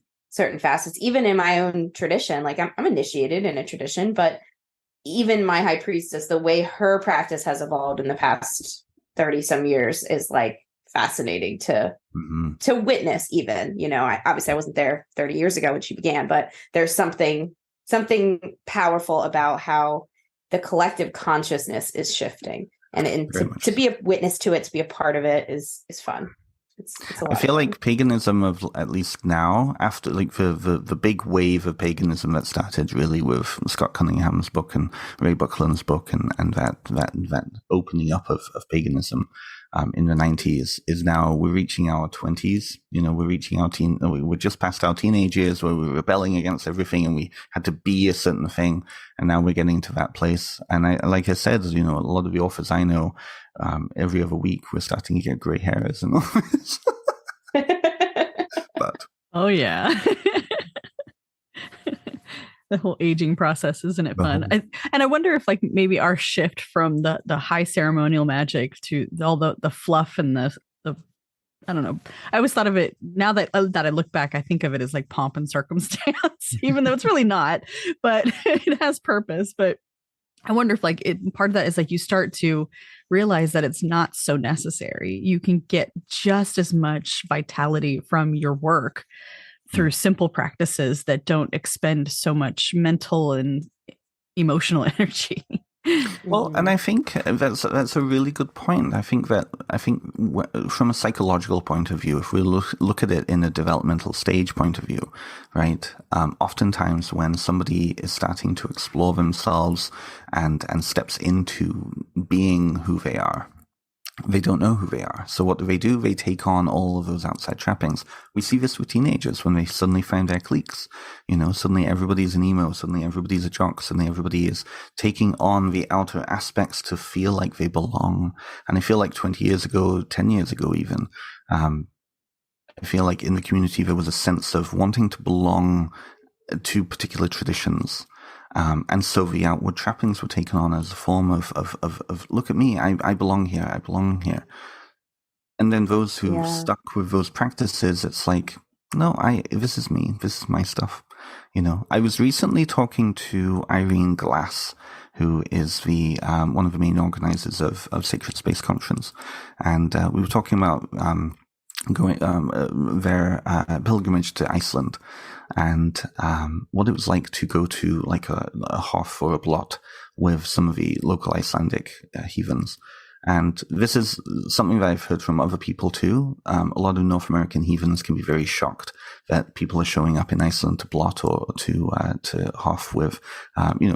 facets. Even in my own tradition, like I'm initiated in a tradition, but even my high priestess, the way her practice has evolved in the past 30 some years is like fascinating to witness. Even, you know, obviously I wasn't there 30 years ago when she began, but there's something powerful about how the collective consciousness is shifting, and to be a witness to it, to be a part of it is fun. It's a lot. I feel like paganism of, at least now, after like the big wave of paganism that started really with Scott Cunningham's book and Ray Buckland's book and that opening up of paganism in the 90s, is now we're reaching our 20s. You know, we're reaching our we're just past our teenage years where we're rebelling against everything and we had to be a certain thing. And now we're getting to that place. And like I said, you know, a lot of the authors I know, every other week we're starting to get gray hairs and all this. But oh yeah. The whole aging process, isn't it fun? And I wonder if like maybe our shift from the high ceremonial magic to all the fluff and the I don't know. I always thought of it now that I look back, I think of it as like pomp and circumstance, even though it's really not, but it has purpose. But I wonder if like part of that is like you start to realize that it's not so necessary. You can get just as much vitality from your work through simple practices that don't expend so much mental and emotional energy. Well, and I think that's a really good point. I think from a psychological point of view, if we look at it in a developmental stage point of view, right? Oftentimes when somebody is starting to explore themselves and steps into being who they are, they don't know who they are. So what do? They take on all of those outside trappings. We see this with teenagers when they suddenly find their cliques. Suddenly everybody's an emo. Suddenly everybody's a jock. Suddenly everybody is taking on the outer aspects to feel like they belong. And I feel like 20 years ago, 10 years ago even, I feel like in the community there was a sense of wanting to belong to particular traditions. And so the outward trappings were taken on as a form of look at me, I belong here, I belong here. And then those who stuck with those practices, it's like, no, this is me, this is my stuff. I was recently talking to Irene Glass, who is the one of the main organizers of Sacred Space Conference, and we were talking about going their pilgrimage to Iceland. And what it was like to go to like a hof or a blot with some of the local Icelandic heathens. And this is something that I've heard from other people too. A lot of North American heathens can be very shocked that people are showing up in Iceland to blot or to hof with,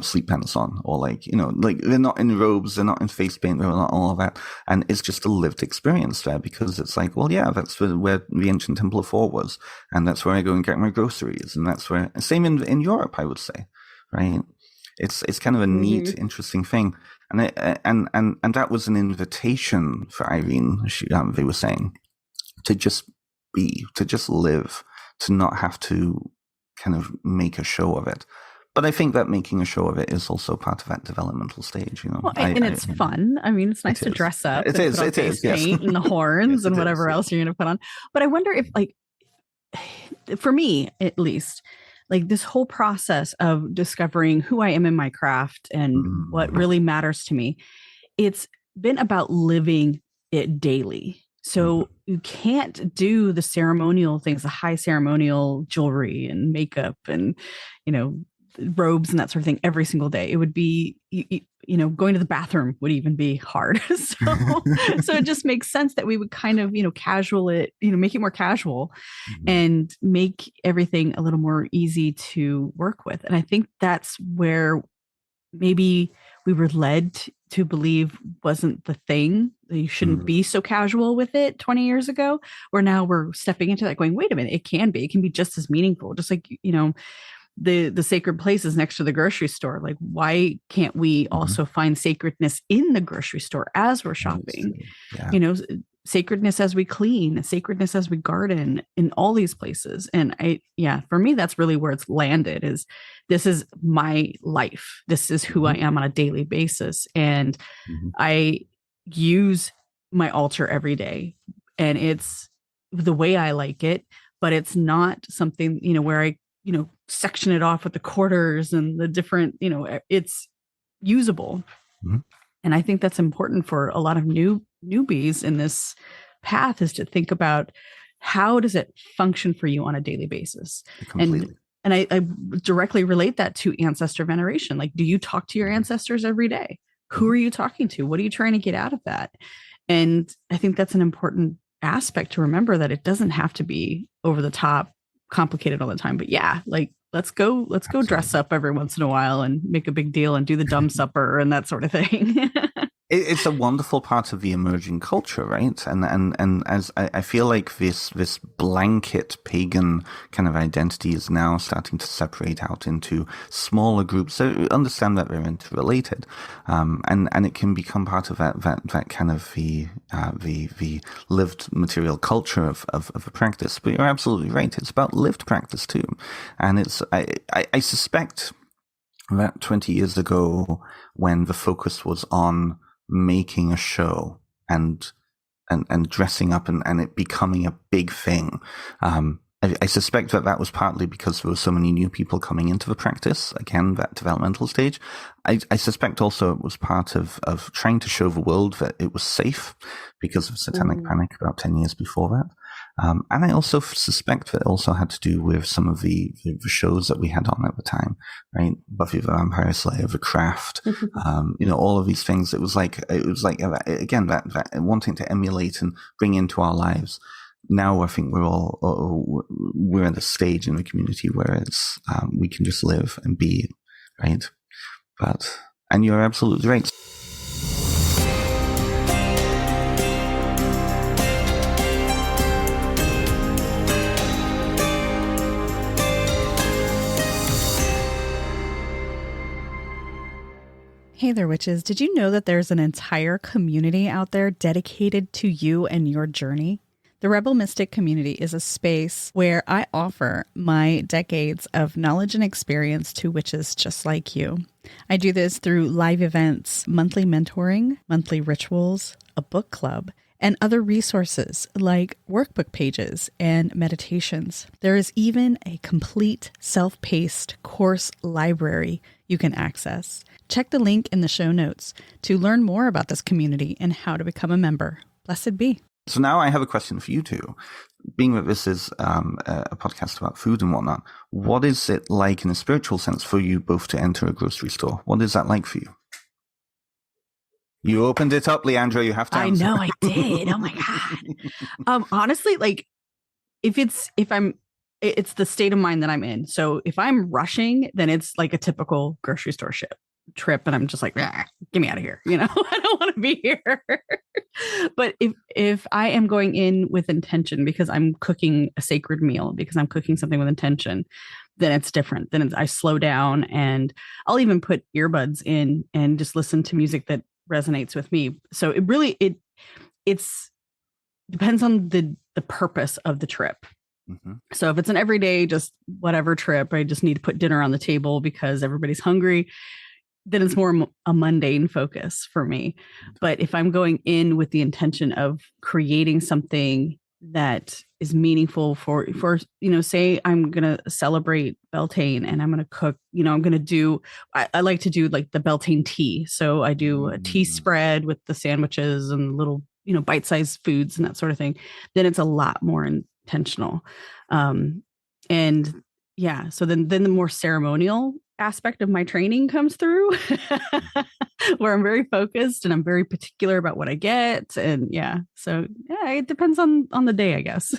sleep pants on, or like they're not in robes, they're not in face paint, they're not all of that. And it's just a lived experience there, because it's like, well, yeah, that's where the ancient Temple of Thor was. And that's where I go and get my groceries. And that's where, same in Europe, I would say, right? It's kind of a neat, interesting thing. And that was an invitation for Irene, they were saying, to just be, to just live, to not have to kind of make a show of it. But I think that making a show of it is also part of that developmental stage, Well, it's fun. I mean, it's nice to dress up. It is. Paint and the horns and whatever else you're going to put on. But I wonder if, like, for me at least, like this whole process of discovering who I am in my craft and what really matters to me, it's been about living it daily. So you can't do the ceremonial things, the high ceremonial jewelry and makeup and, robes and that sort of thing every single day. It would be, going to the bathroom would even be hard. So it just makes sense that we would kind of, casual it, make it more casual and make everything a little more easy to work with. And I think that's where maybe we were led to believe wasn't the thing. You shouldn't be so casual with it 20 years ago, where now we're stepping into that going, wait a minute, it can be just as meaningful. Just like, the sacred places next to the grocery store. Like, why can't we also find sacredness in the grocery store as we're shopping? Yeah. Sacredness as we clean, sacredness as we garden, in all these places. And for me, that's really where it's landed, is this is my life. This is who I am on a daily basis. And I use my altar every day, and it's the way I like it, but it's not something, where I, section it off with the quarters and the different, it's usable. And I think that's important for a lot of newbies in this path, is to think about, how does it function for you on a daily basis? Completely. And I directly relate that to ancestor veneration. Like, do you talk to your ancestors every day? Who are you talking to? What are you trying to get out of that? And I think that's an important aspect to remember, that it doesn't have to be over the top, complicated all the time. But let's go Absolutely. Dress up every once in a while and make a big deal and do the dumb supper and that sort of thing. It's a wonderful part of the emerging culture, right? And as I feel like this blanket pagan kind of identity is now starting to separate out into smaller groups. So understand that they're interrelated, and it can become part of that kind of the lived material culture of a practice. But you're absolutely right; it's about lived practice too, and it's I suspect that 20 years ago, when the focus was on making a show and and dressing up and it becoming a big thing. I suspect that was partly because there were so many new people coming into the practice, again, that developmental stage. I suspect also it was part of trying to show the world that it was safe because of Satanic Panic about 10 years before that. And I also suspect that it also had to do with some of the shows that we had on at the time, right? Buffy the Vampire Slayer, The Craft, all of these things. It was like again, that wanting to emulate and bring into our lives. Now I think we're at a stage in the community where it's we can just live and be, right? And you're absolutely right. Hey there, witches. Did you know that there's an entire community out there dedicated to you and your journey? The Rebel Mystic community is a space where I offer my decades of knowledge and experience to witches just like you. I do this through live events, monthly mentoring, monthly rituals, a book club, and other resources like workbook pages and meditations. There is even a complete self-paced course library you can access. Check the link in the show notes to learn more about this community and how to become a member. Blessed be. So now I have a question for you two. Being that this is a podcast about food and whatnot, what is it like in a spiritual sense for you both to enter a grocery store? What is that like for you? You opened it up, Leandra. You have to answer. I know I did. Oh my God. Honestly, like it's the state of mind that I'm in. So if I'm rushing, then it's like a typical grocery store trip. And I'm just like, get me out of here. I don't want to be here. But if I am going in with intention because I'm cooking a sacred meal, because I'm cooking something with intention, then it's different. Then I slow down and I'll even put earbuds in and just listen to music that resonates with me. So it really, it's depends on the purpose of the trip. Mm-hmm. So if it's an everyday, just whatever trip, I just need to put dinner on the table because everybody's hungry, then it's more a mundane focus for me. But if I'm going in with the intention of creating something that is meaningful for say I'm going to celebrate Beltaine and I'm going to cook, I'm going to do, I like to do like the Beltaine tea. So I do a tea spread with the sandwiches and little, bite-sized foods and that sort of thing. Then it's a lot more intentional. And yeah, so then the more ceremonial aspect of my training comes through where I'm very focused and I'm very particular about what I get. And it depends on the day, I guess.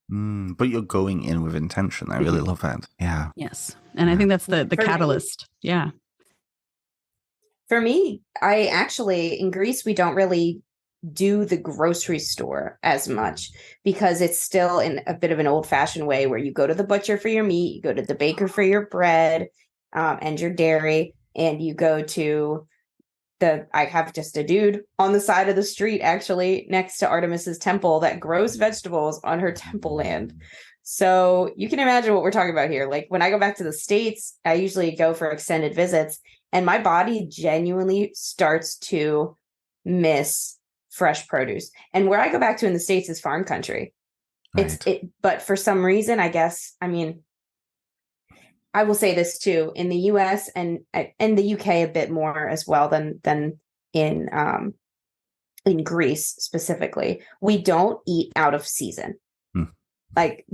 But you're going in with intention. I really love that. Yeah. Yes. And I think that's the catalyst. Yeah. For me, in Greece, we don't really do the grocery store as much because it's still in a bit of an old-fashioned way where you go to the butcher for your meat, you go to the baker for your bread, and your dairy, and you go to I have just a dude on the side of the street, actually, next to Artemis's temple that grows vegetables on her temple land. So you can imagine what we're talking about here. Like when I go back to the States, I usually go for extended visits, and my body genuinely starts to miss fresh produce. And where I go back to in the States is farm country. Right. But for some reason, I guess, I will say this too, in the US and the UK a bit more as well than in Greece specifically, we don't eat out of season. Like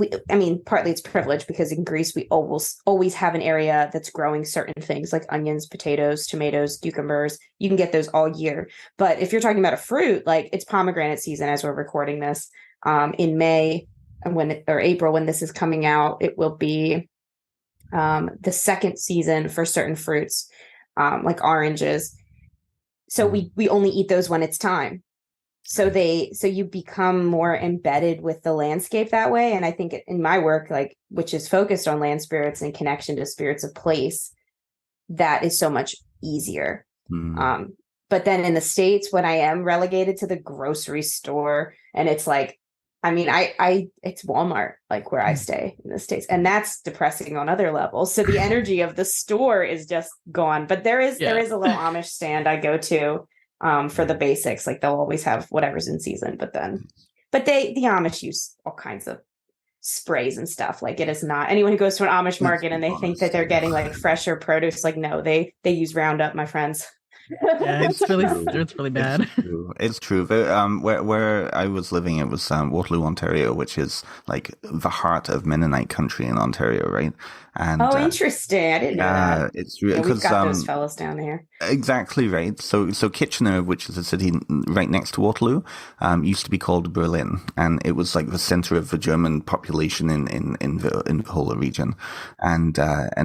partly it's privilege because in Greece we always have an area that's growing certain things like onions, potatoes, tomatoes, cucumbers. You can get those all year. But if you're talking about a fruit, like it's pomegranate season as we're recording this, in May or April when this is coming out, it will be the second season for certain fruits, like oranges. So we only eat those when it's time. So you become more embedded with the landscape that way. And I think in my work, which is focused on land spirits and connection to spirits of place, that is so much easier. But then in the States, when I am relegated to the grocery store and it's like, it's Walmart, like where I stay in the States, and that's depressing on other levels. So the energy of the store is just gone. But there is a little Amish stand I go to for the basics. Like they'll always have whatever's in season, but the Amish use all kinds of sprays and stuff. Like it is not anyone who goes to an Amish market and they think that they're getting like fresher produce. Like no, they use Roundup, my friends. Yeah, it's really bad. It's true. Where I was living, it was Waterloo, Ontario, which is like the heart of Mennonite country in Ontario, right? And interesting. I didn't know that. It's real we've got those fellas down there. Exactly right. So Kitchener, which is a city right next to Waterloo, used to be called Berlin, and it was like the center of the German population in the whole region, and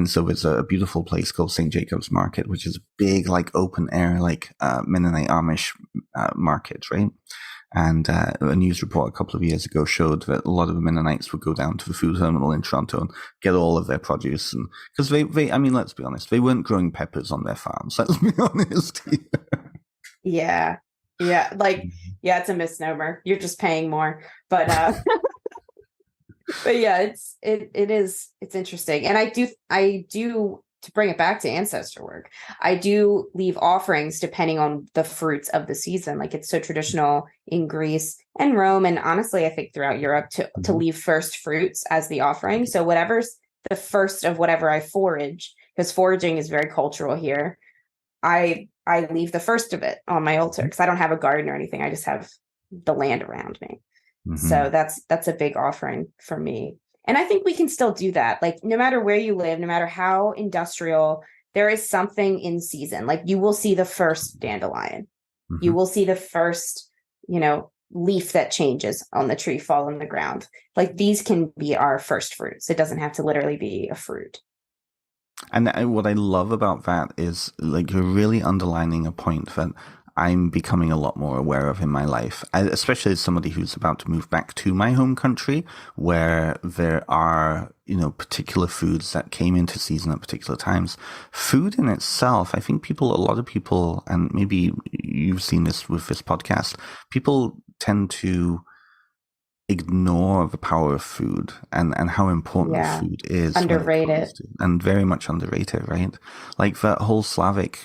so there's a beautiful place called St. Jacob's Market, which is a big like open air like Mennonite Amish market, right? And a news report a couple of years ago showed that a lot of the Mennonites would go down to the food terminal in Toronto and get all of their produce. And because I mean, let's be honest, they weren't growing peppers on their farms. Let's be honest. Yeah. It's a misnomer. You're just paying more, but but yeah, it's interesting. And I do to bring it back to ancestor work, I do leave offerings depending on the fruits of the season. Like it's so traditional in Greece and Rome, and honestly, I think throughout Europe to leave first fruits as the offering. So whatever's the first of whatever I forage, because foraging is very cultural here, I leave the first of it on my altar because I don't have a garden or anything. I just have the land around me. So that's a big offering for me. And I think we can still do that. Like no matter where you live, no matter how industrial, there is something in season. Like you will see the first dandelion. You will see the first, leaf that changes on the tree fall on the ground. Like these can be our first fruits. It doesn't have to literally be a fruit. And what I love about that is like you're really underlining a point that I'm becoming a lot more aware of in my life, especially as somebody who's about to move back to my home country, where there are, particular foods that came into season at particular times. Food in itself, I think a lot of people, and maybe you've seen this with this podcast, people tend to ignore the power of food and how important food is. Underrated. And very much underrated, right? Like that whole Slavic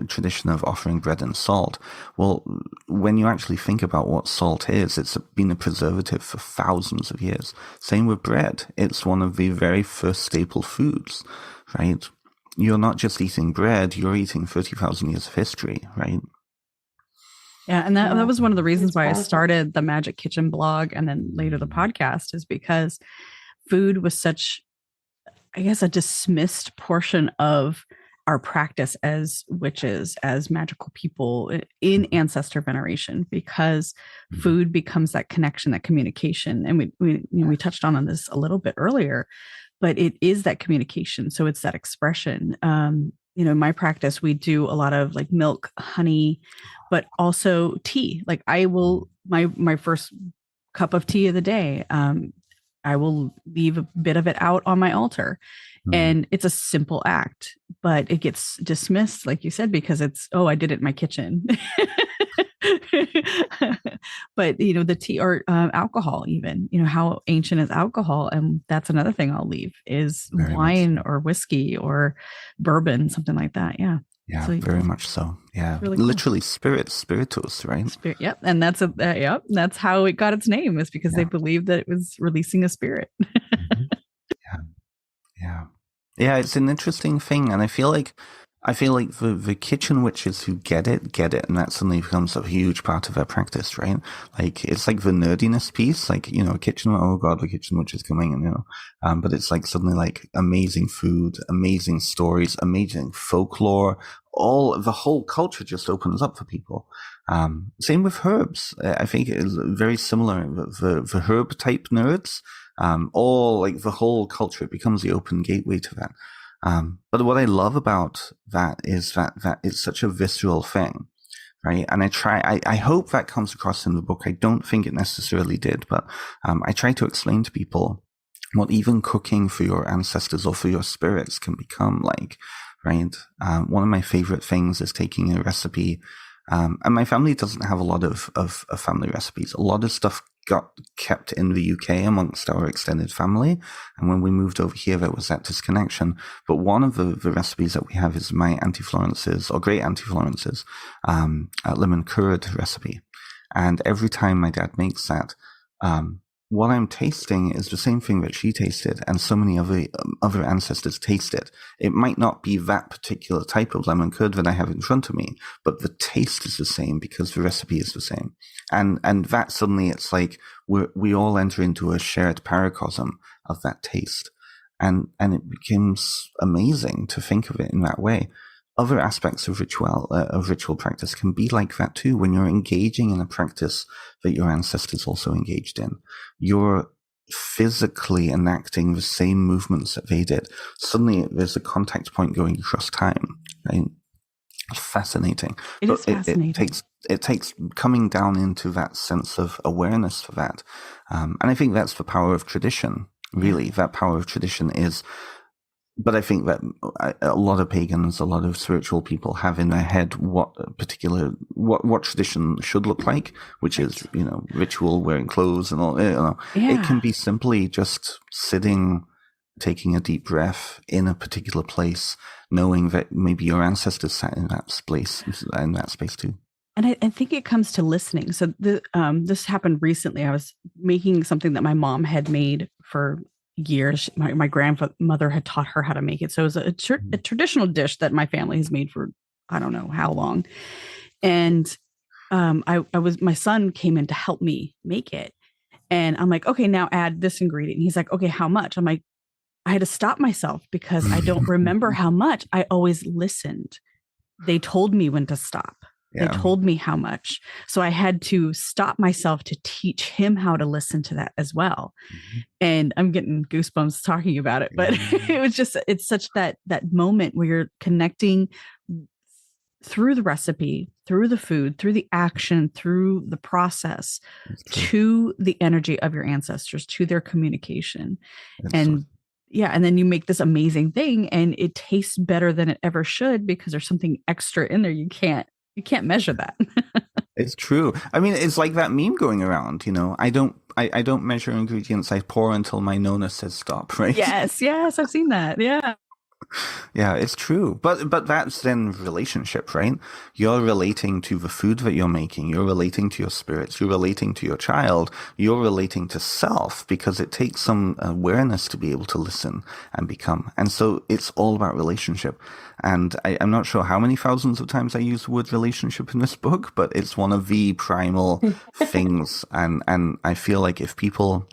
tradition of offering bread and salt. Well, when you actually think about what salt is, it's been a preservative for thousands of years. Same with bread. It's one of the very first staple foods, right? You're not just eating bread, you're eating 30,000 years of history, right? Yeah, and that was one of the reasons why I started the Magick Kitchen blog and then later the podcast, is because food was such, I guess, a dismissed portion of our practice as witches, as magical people in ancestor veneration, because food becomes that connection, that communication. And we touched on this a little bit earlier, but it is that communication. So it's that expression. In my practice, we do a lot of like milk, honey, but also tea. Like I will, my first cup of tea of the day, I will leave a bit of it out on my altar. And it's a simple act, but it gets dismissed, like you said, because it's, I did it in my kitchen. But, the tea or alcohol, even, how ancient is alcohol? And that's another thing I'll leave is very wine or whiskey or bourbon, something like that. Yeah. Yeah, so, very much so. Yeah, really cool. Literally spiritus, right? Yep, and that's how it got its name, is because they believed that it was releasing a spirit. Yeah. It's an interesting thing, and I feel like the kitchen witches who get it, and that suddenly becomes a huge part of their practice, right? Like it's like the nerdiness piece, like a kitchen. Oh God, the kitchen witch is coming, and but it's like suddenly like amazing food, amazing stories, amazing folklore. The whole culture just opens up for people. Same with herbs. I think it is very similar. The herb type nerds, all like the whole culture becomes the open gateway to that. But what I love about that is that it's such a visceral thing, right? And I hope that comes across in the book. I don't think it necessarily did, but I try to explain to people what even cooking for your ancestors or for your spirits can become like, right? One of my favorite things is taking a recipe, and my family doesn't have a lot of family recipes. A lot of stuff got kept in the UK amongst our extended family. And when we moved over here, there was that disconnection. But one of the recipes that we have is my Auntie Florence's, or Great Auntie Florence's, lemon curd recipe. And every time my dad makes that, what I'm tasting is the same thing that she tasted, and so many other ancestors taste it. It might not be that particular type of lemon curd that I have in front of me, but the taste is the same because the recipe is the same. And that suddenly it's like we all enter into a shared paracosm of that taste. And it becomes amazing to think of it in that way. Other aspects of ritual practice can be like that too. When you're engaging in a practice that your ancestors also engaged in, you're physically enacting the same movements that they did. Suddenly there's a contact point going across time, right? Fascinating. It is fascinating. It takes coming down into that sense of awareness for that. And I think that's the power of tradition, really. That power of tradition is. But I think that a lot of pagans, a lot of spiritual people have in their head what tradition should look like, which is, ritual, wearing clothes and all. It can be simply just sitting, taking a deep breath in a particular place, knowing that maybe your ancestors sat in that space too. And I think it comes to listening. So this happened recently. I was making something that my mom had made for years. My grandmother had taught her how to make it. So it was a traditional dish that my family has made for I don't know how long. And my son came in to help me make it. And I'm like, okay, now add this ingredient. And he's like, okay, how much? I'm like, I had to stop myself because I don't remember how much. I always listened. They told me when to stop. They told me how much. So I had to stop myself to teach him how to listen to that as well. Mm-hmm. And I'm getting goosebumps talking about it, but it's such that moment where you're connecting through the recipe, through the food, through the action, through the process to the energy of your ancestors, to their communication. And then you make this amazing thing and it tastes better than it ever should because there's something extra in there. You can't measure that. It's true. I mean, it's like that meme going around, I don't measure ingredients. I pour until my nona says stop, right? Yes, I've seen that. Yeah. Yeah, it's true. But that's then relationship, right? You're relating to the food that you're making. You're relating to your spirits. You're relating to your child. You're relating to self because it takes some awareness to be able to listen and become. And so it's all about relationship. And I'm not sure how many thousands of times I use the word relationship in this book, but it's one of the primal things. And I feel like if people...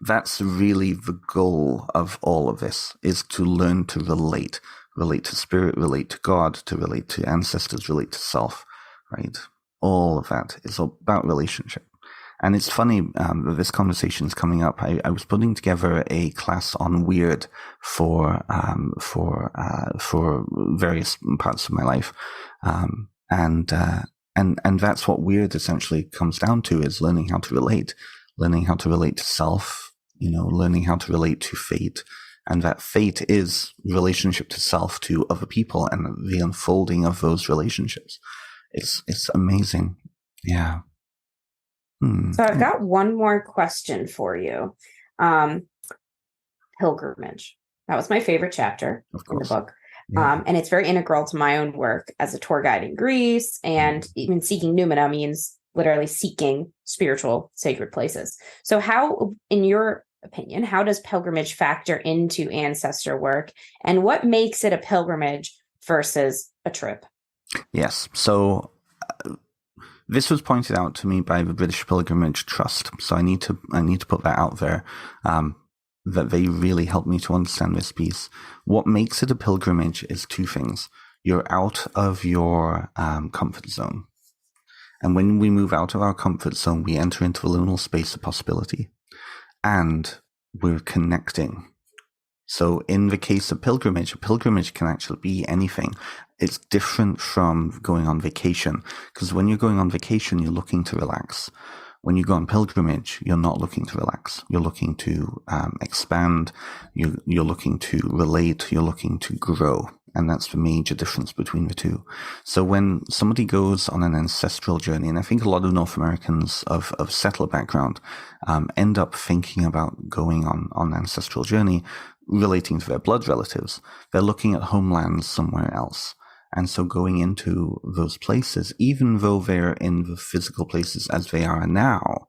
That's really the goal of all of this, is to learn to relate to spirit, relate to God, to relate to ancestors, relate to self, right? All of that is about relationship. And it's funny that this conversation is coming up. I was putting together a class on weird for various parts of my life. And that's what weird essentially comes down to, is learning how to relate to self, learning how to relate to fate. And that fate is relationship to self, to other people, and the unfolding of those relationships. It's amazing. Yeah. So I've got one more question for you. Pilgrimage. That was my favorite chapter in the book. Yeah. And it's very integral to my own work as a tour guide in Greece, and even seeking noumena means literally seeking spiritual sacred places. So how, in your opinion, how does pilgrimage factor into ancestor work, and what makes it a pilgrimage versus a trip? Yes. So this was pointed out to me by the British Pilgrimage Trust. So I need to put that out there, that they really helped me to understand this piece. What makes it a pilgrimage is two things. You're out of your comfort zone. And when we move out of our comfort zone, we enter into a liminal space of possibility. And we're connecting. So in the case of pilgrimage, a pilgrimage can actually be anything. It's different from going on vacation, because when you're going on vacation, you're looking to relax. When you go on pilgrimage, you're not looking to relax. You're looking to expand. You're looking to relate. You're looking to grow. And that's the major difference between the two. So when somebody goes on an ancestral journey, and I think a lot of North Americans of settler background end up thinking about going on ancestral journey relating to their blood relatives, they're looking at homelands somewhere else. And so going into those places, even though they're in the physical places as they are now,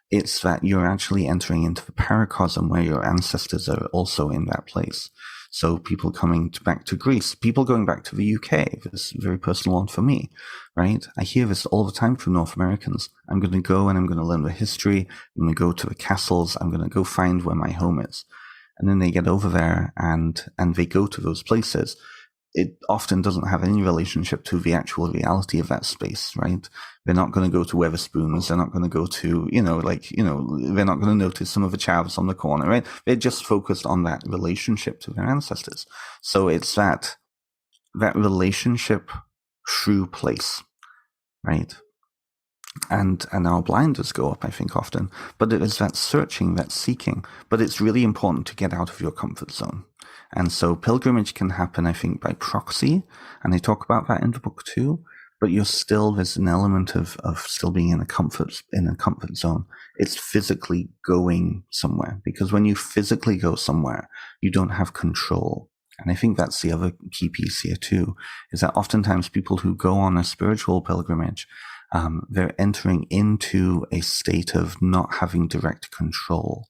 it's that you're actually entering into the paracosm where your ancestors are also in that place. So people coming back to Greece, people going back to the UK, this is a very personal one for me, right? I hear this all the time from North Americans. I'm going to go and I'm going to learn the history. I'm going to go to the castles. I'm going to go find where my home is. And then they get over there and they go to those places. It often doesn't have any relationship to the actual reality of that space, right? They're not going to go to Weatherspoons. They're not going to go to, they're not going to notice some of the chavs on the corner, right? They're just focused on that relationship to their ancestors. So it's that relationship through place, right? And our blinders go up, I think, often. But it is that searching, that seeking. But it's really important to get out of your comfort zone. And so pilgrimage can happen, I think, by proxy. And they talk about that in the book too. But there's an element of still being in a comfort zone. It's physically going somewhere. Because when you physically go somewhere, you don't have control. And I think that's the other key piece here too, is that oftentimes people who go on a spiritual pilgrimage, they're entering into a state of not having direct control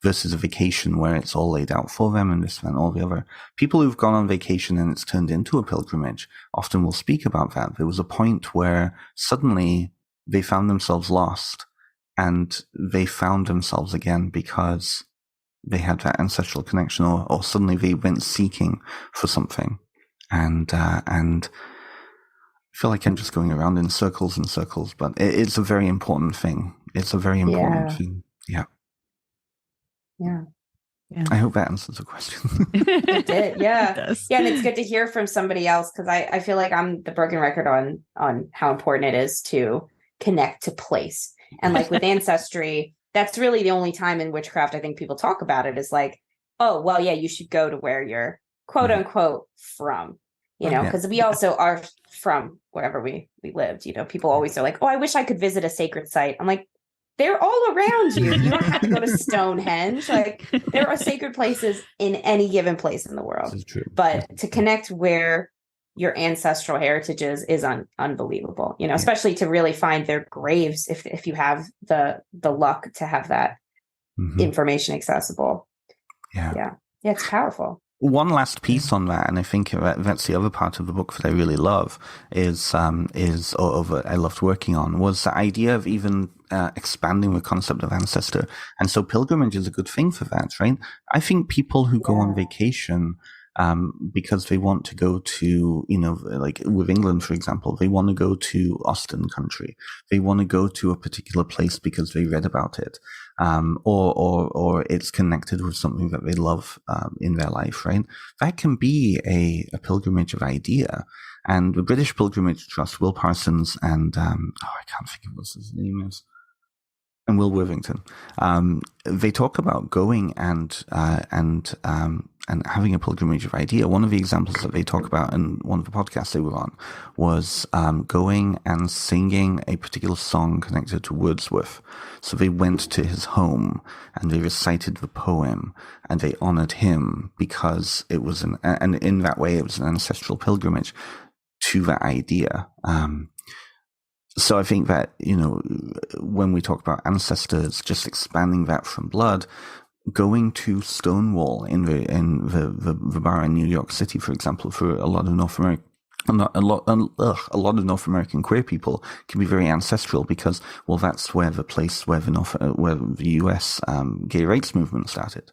versus a vacation where it's all laid out for them and this and all the other. People who've gone on vacation and it's turned into a pilgrimage often will speak about that. There was a point where suddenly they found themselves lost and they found themselves again because they had that ancestral connection or suddenly they went seeking for something. And I feel like I'm just going around in circles and circles, but it's a very important thing. It's a very important thing. Yeah. Yeah. I hope that answers the question. It did. Yeah. It does. Yeah. And it's good to hear from somebody else because I feel like I'm the broken record on how important it is to connect to place. And like with ancestry, that's really the only time in witchcraft I think people talk about it is like, oh, well, yeah, you should go to where you're quote unquote from, because we also are from wherever we lived. People always are like, oh, I wish I could visit a sacred site. I'm like, they're all around you. You don't have to go to Stonehenge. Like there are sacred places in any given place in the world. This is true. But to connect where your ancestral heritage is unbelievable, especially to really find their graves if you have the luck to have that information accessible. Yeah, it's powerful. One last piece on that, and I think that's the other part of the book that I really love I loved working on, was the idea of even expanding the concept of ancestor. And so pilgrimage is a good thing for that, right? I think people who go on vacation because they want to go to, like with England, for example, they want to go to Austen country. They want to go to a particular place because they read about it. Or it's connected with something that they love, in their life, right? That can be a pilgrimage of idea. And the British Pilgrimage Trust, Will Parsons and, I can't think of what his name is. And Will Worthington, they talk about going and having a pilgrimage of idea. One of the examples that they talk about in one of the podcasts they were on was going and singing a particular song connected to Wordsworth. So they went to his home and they recited the poem and they honored him because it was and in that way it was an ancestral pilgrimage to that idea. So I think that, when we talk about ancestors, just expanding that from blood, going to Stonewall in the bar in New York City, for example, for a lot of North American queer people can be very ancestral because, well, that's where the place where the US gay rights movement started.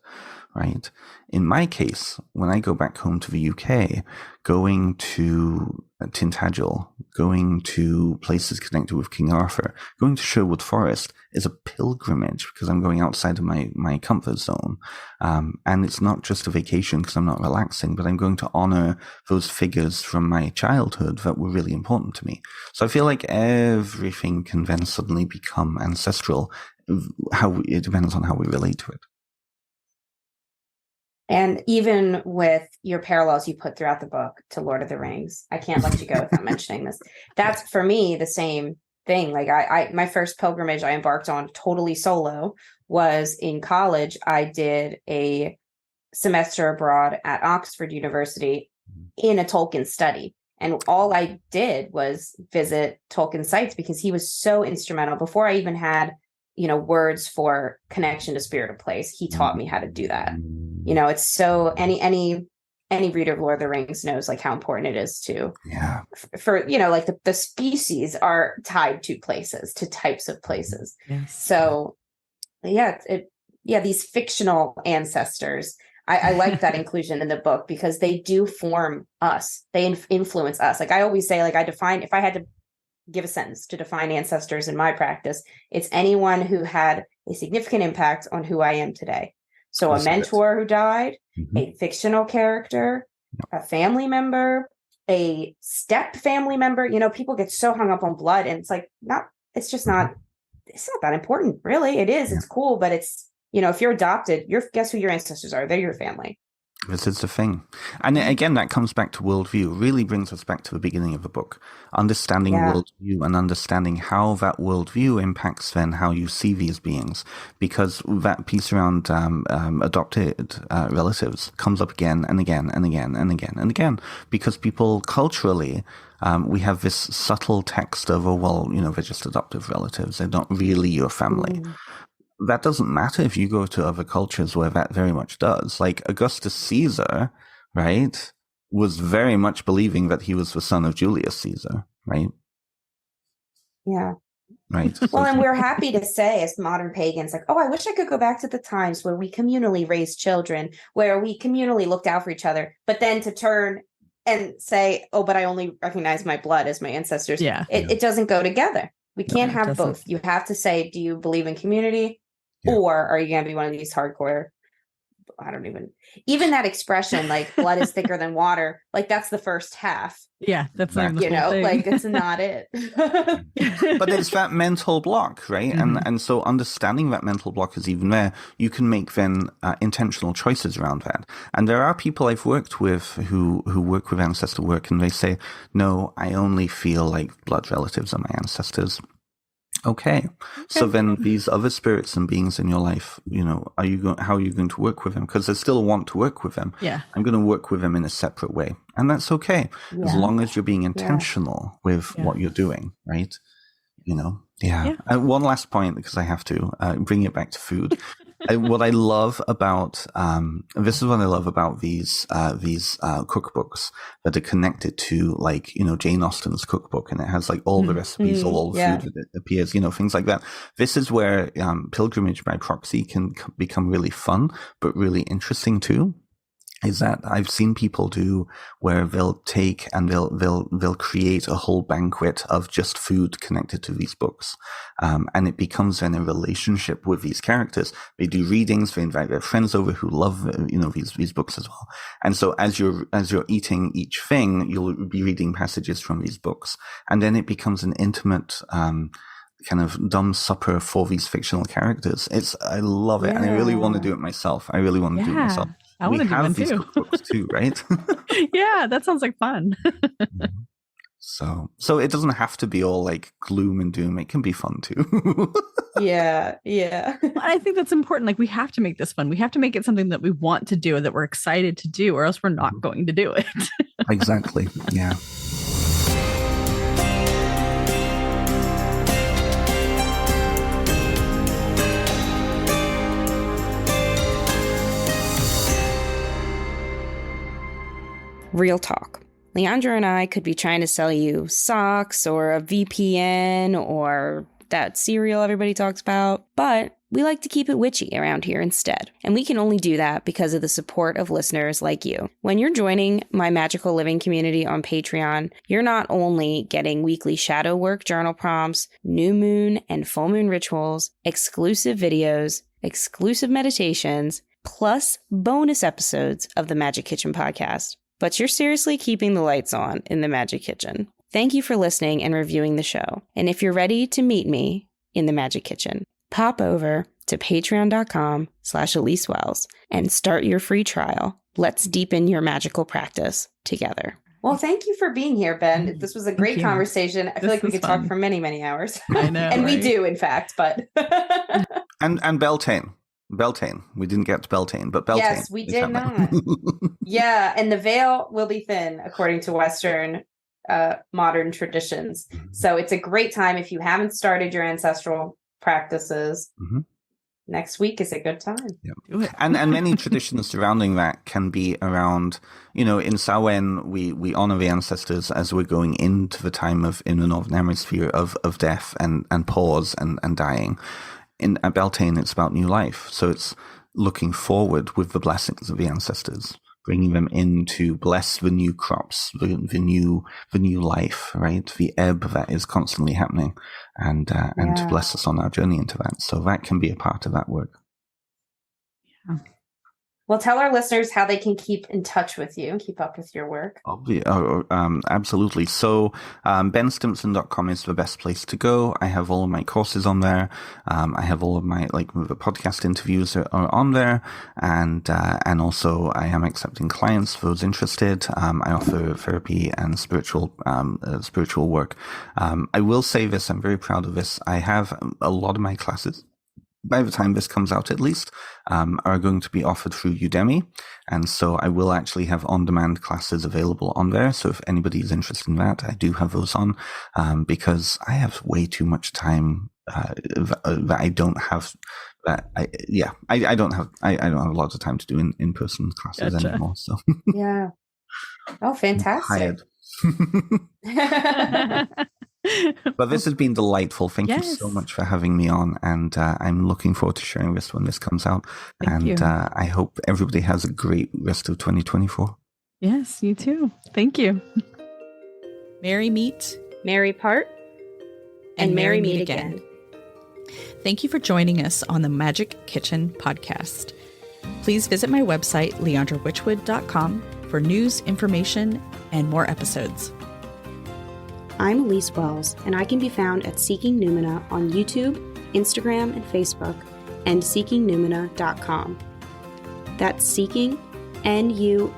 Right. In my case, when I go back home to the UK, going to Tintagel, going to places connected with King Arthur, going to Sherwood Forest is a pilgrimage because I'm going outside of my comfort zone. And it's not just a vacation because I'm not relaxing, but I'm going to honor those figures from my childhood that were really important to me. So I feel like everything can then suddenly become ancestral. It depends on how we relate to it. And even with your parallels you put throughout the book to Lord of the Rings, I can't let you go without mentioning this. That's for me the same thing. Like I my first pilgrimage I embarked on totally solo was in college. I did a semester abroad at Oxford University in a Tolkien study. And all I did was visit Tolkien sites because he was so instrumental. Before I even had, words for connection to spirit of place, he taught me how to do that. It's so any reader of Lord of the Rings knows like how important it is to for like the species are tied to places, to types of places. Yes. So these fictional ancestors, I like that inclusion in the book because they do form us. They influence us. Like I always say, like if I had to give a sentence to define ancestors in my practice, it's anyone who had a significant impact on who I am today. So a mentor who died, a fictional character, a family member, a step family member. People get so hung up on blood and it's like, it's not that important. Really. It is. It's cool. But it's, if you're adopted, guess who your ancestors are? They're your family. This is the thing. And again, that comes back to worldview, really brings us back to the beginning of the book. Understanding worldview and understanding how that worldview impacts then how you see these beings. Because that piece around adopted relatives comes up again and again and again and again and again. Because people culturally, we have this subtle text of, they're just adoptive relatives. They're not really your family. That doesn't matter if you go to other cultures where that very much does. Like Augustus Caesar, right, was very much believing that he was the son of Julius Caesar, right? Yeah. Right. Well, and we're happy to say as modern pagans, like, I wish I could go back to the times where we communally raised children, where we communally looked out for each other, but then to turn and say, but I only recognize my blood as my ancestors. Yeah. It doesn't go together. We can't have both. You have to say, do you believe in community? Or are you going to be one of these hardcore, I don't even that expression, like blood is thicker than water. Like that's the first half. Yeah. That's not the whole thing. Like it's not it. But it's that mental block, right? And so understanding that mental block is even there. You can make then intentional choices around that. And there are people I've worked with who work with ancestor work and they say, no, I only feel like blood relatives are my ancestors. Okay. So then these other spirits and beings in your life, how are you going to work with them? Because I still want to work with them. Yeah. I'm going to work with them in a separate way. And that's okay. As long as you're being intentional with what you're doing, right? One last point, because I have to bring it back to food. What I love about this is what I love about these cookbooks that are connected to, like, Jane Austen's cookbook, and it has like all the recipes, all the food that appears, things like that. This is where pilgrimage by proxy can become really fun, but really interesting too. Is that I've seen people do where they'll take and they'll create a whole banquet of just food connected to these books, and it becomes then a relationship with these characters. They do readings, they invite their friends over who love these books as well. And so as you're eating each thing, you'll be reading passages from these books, and then it becomes an intimate kind of dumb supper for these fictional characters. I love it, and I really want to do it myself. I want to do it myself. I want to do one these too. cookbooks too, right? Yeah, that sounds like fun. So it doesn't have to be all like gloom and doom. It can be fun too. Yeah. I think that's important. Like we have to make this fun. We have to make it something that we want to do and that we're excited to do, or else we're not going to do it. Exactly. Yeah. Real talk. Leandra and I could be trying to sell you socks or a VPN or that cereal everybody talks about, but we like to keep it witchy around here instead. And we can only do that because of the support of listeners like you. When you're joining my Magical Living community on Patreon, you're not only getting weekly shadow work journal prompts, new moon and full moon rituals, exclusive videos, exclusive meditations, plus bonus episodes of the Magick Kitchen podcast. But you're seriously keeping the lights on in the Magick Kitchen. Thank you for listening and reviewing the show. And if you're ready to meet me in the Magick Kitchen, pop over to patreon.com/Elyse Welles and start your free trial. Let's deepen your magical practice together. Well, thank you for being here, Ben. This was a great conversation. I feel like we could talk for many, many hours. I know. And we do, in fact, but. and Beltaine. Beltaine. We didn't get to Beltaine, but Beltaine. Yes, we did not. Yeah, and the veil will be thin, according to Western modern traditions. So it's a great time if you haven't started your ancestral practices. Next week is a good time. Yeah. And many traditions surrounding that can be around, in Samhain, we honor the ancestors as we're going into the time in the Northern Hemisphere of death and pause and dying. At Beltaine, it's about new life. So it's looking forward with the blessings of the ancestors, bringing them in to bless the new crops, the new life, right? The ebb that is constantly happening, and to bless us on our journey into that. So that can be a part of that work. Yeah. Well, tell our listeners how they can keep in touch with you and keep up with your work. Absolutely. So benstimpson.com is the best place to go. I have all of my courses on there. I have all of my the podcast interviews are on there, and also I am accepting clients for those interested. I offer therapy and spiritual work. I will say this: I'm very proud of this. I have a lot of my classes, by the time this comes out at least, are going to be offered through Udemy. And so I will actually have on-demand classes available on there. So if anybody is interested in that, I do have those on, because I have way too much time that I don't have. I don't have a lot of time to do in-person classes anymore. So yeah. Oh, fantastic. But this has been delightful. Thank you so much for having me on, and I'm looking forward to sharing this when this comes out. Thank you. I hope everybody has a great rest of 2024. Yes, you too. Thank you. Merry meet, merry part, and merry meet again. Thank you for joining us on the Magick Kitchen podcast. Please visit my website, leandrawitchwood.com, for news, information, and more episodes. I'm Elyse Welles, and I can be found at Seeking Numina on YouTube, Instagram, and Facebook, and seekingnumina.com. That's Seeking, Numina.